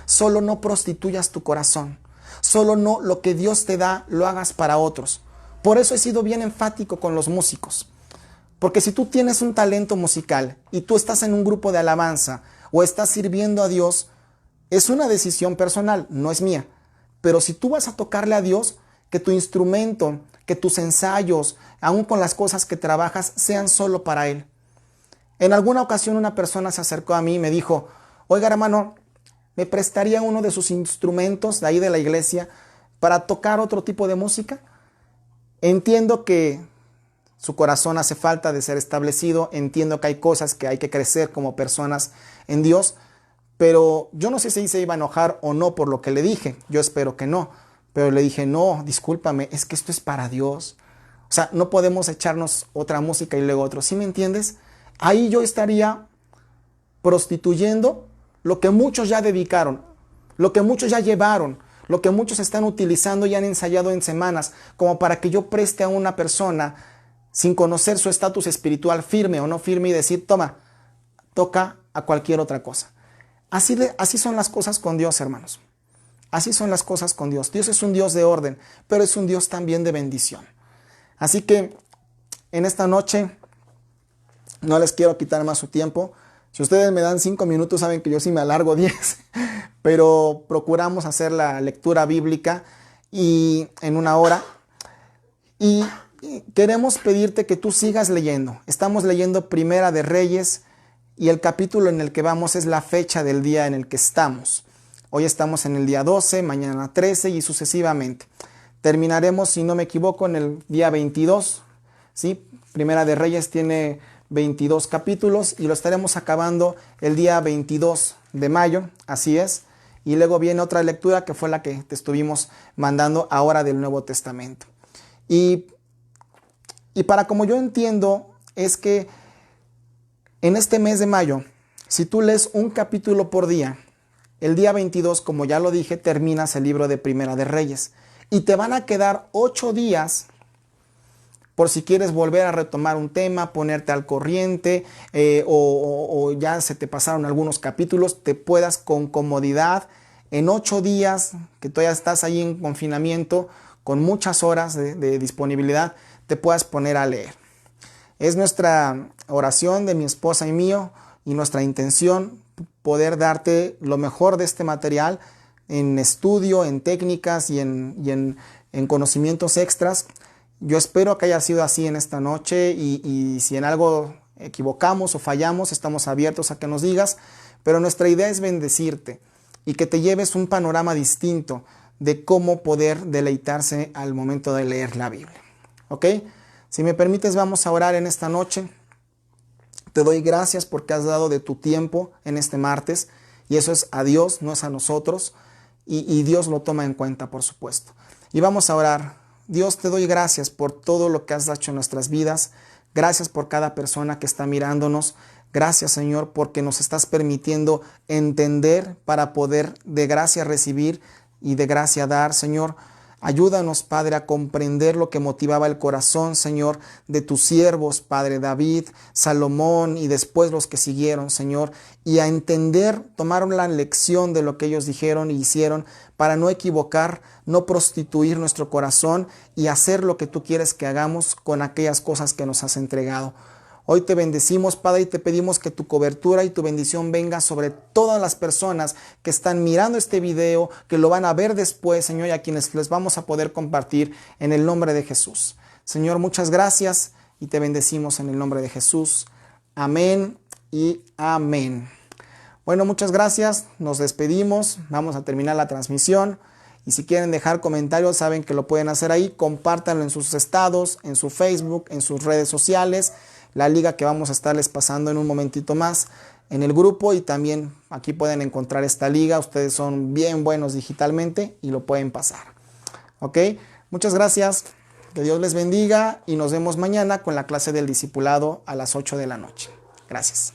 Solo no prostituyas tu corazón. Solo no lo que Dios te da lo hagas para otros. Por eso he sido bien enfático con los músicos. Porque si tú tienes un talento musical y tú estás en un grupo de alabanza o estás sirviendo a Dios, es una decisión personal, no es mía. Pero si tú vas a tocarle a Dios, que tu instrumento, que tus ensayos, aun con las cosas que trabajas, sean solo para Él. En alguna ocasión una persona se acercó a mí y me dijo, oiga hermano, ¿me prestaría uno de sus instrumentos de ahí de la iglesia para tocar otro tipo de música? Entiendo que su corazón hace falta de ser establecido, entiendo que hay cosas que hay que crecer como personas en Dios, pero yo no sé si se iba a enojar o no por lo que le dije, yo espero que no, pero le dije, no, discúlpame, es que esto es para Dios, o sea, no podemos echarnos otra música y luego otro, ¿sí me entiendes? Ahí yo estaría prostituyendo lo que muchos ya dedicaron, lo que muchos ya llevaron, lo que muchos están utilizando y han ensayado en semanas, como para que yo preste a una persona sin conocer su estatus espiritual firme o no firme y decir, toma, toca a cualquier otra cosa. Así son las cosas con Dios, hermanos. Así son las cosas con Dios. Dios es un Dios de orden, pero es un Dios también de bendición. Así que en esta noche no les quiero quitar más su tiempo. Si ustedes me dan 5 minutos, saben que yo sí me alargo 10, pero procuramos hacer la lectura bíblica y en 1 hora. Y queremos pedirte que tú sigas leyendo. Estamos leyendo Primera de Reyes y el capítulo en el que vamos es la fecha del día en el que estamos. Hoy estamos en el día 12, mañana 13 y sucesivamente. Terminaremos, si no me equivoco, en el día 22. ¿Sí? Primera de Reyes tiene 22 capítulos y lo estaremos acabando el día 22 de mayo, así es. Y luego viene otra lectura que fue la que te estuvimos mandando ahora del Nuevo Testamento. Y para como yo entiendo es que en este mes de mayo, si tú lees un capítulo por día, el día 22, como ya lo dije, terminas el libro de Primera de Reyes. Y te van a quedar 8 días por si quieres volver a retomar un tema, ponerte al corriente o ya se te pasaron algunos capítulos, te puedas con comodidad en 8 días que todavía estás ahí en confinamiento, con muchas horas de disponibilidad, te puedas poner a leer. Es nuestra oración de mi esposa y mío y nuestra intención poder darte lo mejor de este material en estudio, en técnicas y en conocimientos extras. Yo espero que haya sido así en esta noche y si en algo equivocamos o fallamos, estamos abiertos a que nos digas, pero nuestra idea es bendecirte y que te lleves un panorama distinto de cómo poder deleitarse al momento de leer la Biblia. ¿Ok? Si me permites, vamos a orar en esta noche. Te doy gracias porque has dado de tu tiempo en este martes y eso es a Dios, no es a nosotros y Dios lo toma en cuenta, por supuesto. Y vamos a orar. Dios, te doy gracias por todo lo que has hecho en nuestras vidas. Gracias por cada persona que está mirándonos. Gracias, Señor, porque nos estás permitiendo entender para poder de gracia recibir y de gracia dar, Señor. Ayúdanos, Padre, a comprender lo que motivaba el corazón, Señor, de tus siervos, Padre David, Salomón y después los que siguieron, Señor, y a entender, tomaron la lección de lo que ellos dijeron y hicieron para no equivocar, no prostituir nuestro corazón y hacer lo que tú quieres que hagamos con aquellas cosas que nos has entregado. Hoy te bendecimos, Padre, y te pedimos que tu cobertura y tu bendición venga sobre todas las personas que están mirando este video, que lo van a ver después, Señor, y a quienes les vamos a poder compartir en el nombre de Jesús. Señor, muchas gracias y te bendecimos en el nombre de Jesús. Amén y amén. Bueno, muchas gracias. Nos despedimos. Vamos a terminar la transmisión. Y si quieren dejar comentarios, saben que lo pueden hacer ahí. Compártanlo en sus estados, en su Facebook, en sus redes sociales. La liga que vamos a estarles pasando en un momentito más en el grupo y también aquí pueden encontrar esta liga. Ustedes son bien buenos digitalmente y lo pueden pasar. ¿Ok? Muchas gracias. Que Dios les bendiga y nos vemos mañana con la clase del discipulado a las 8 de la noche. Gracias.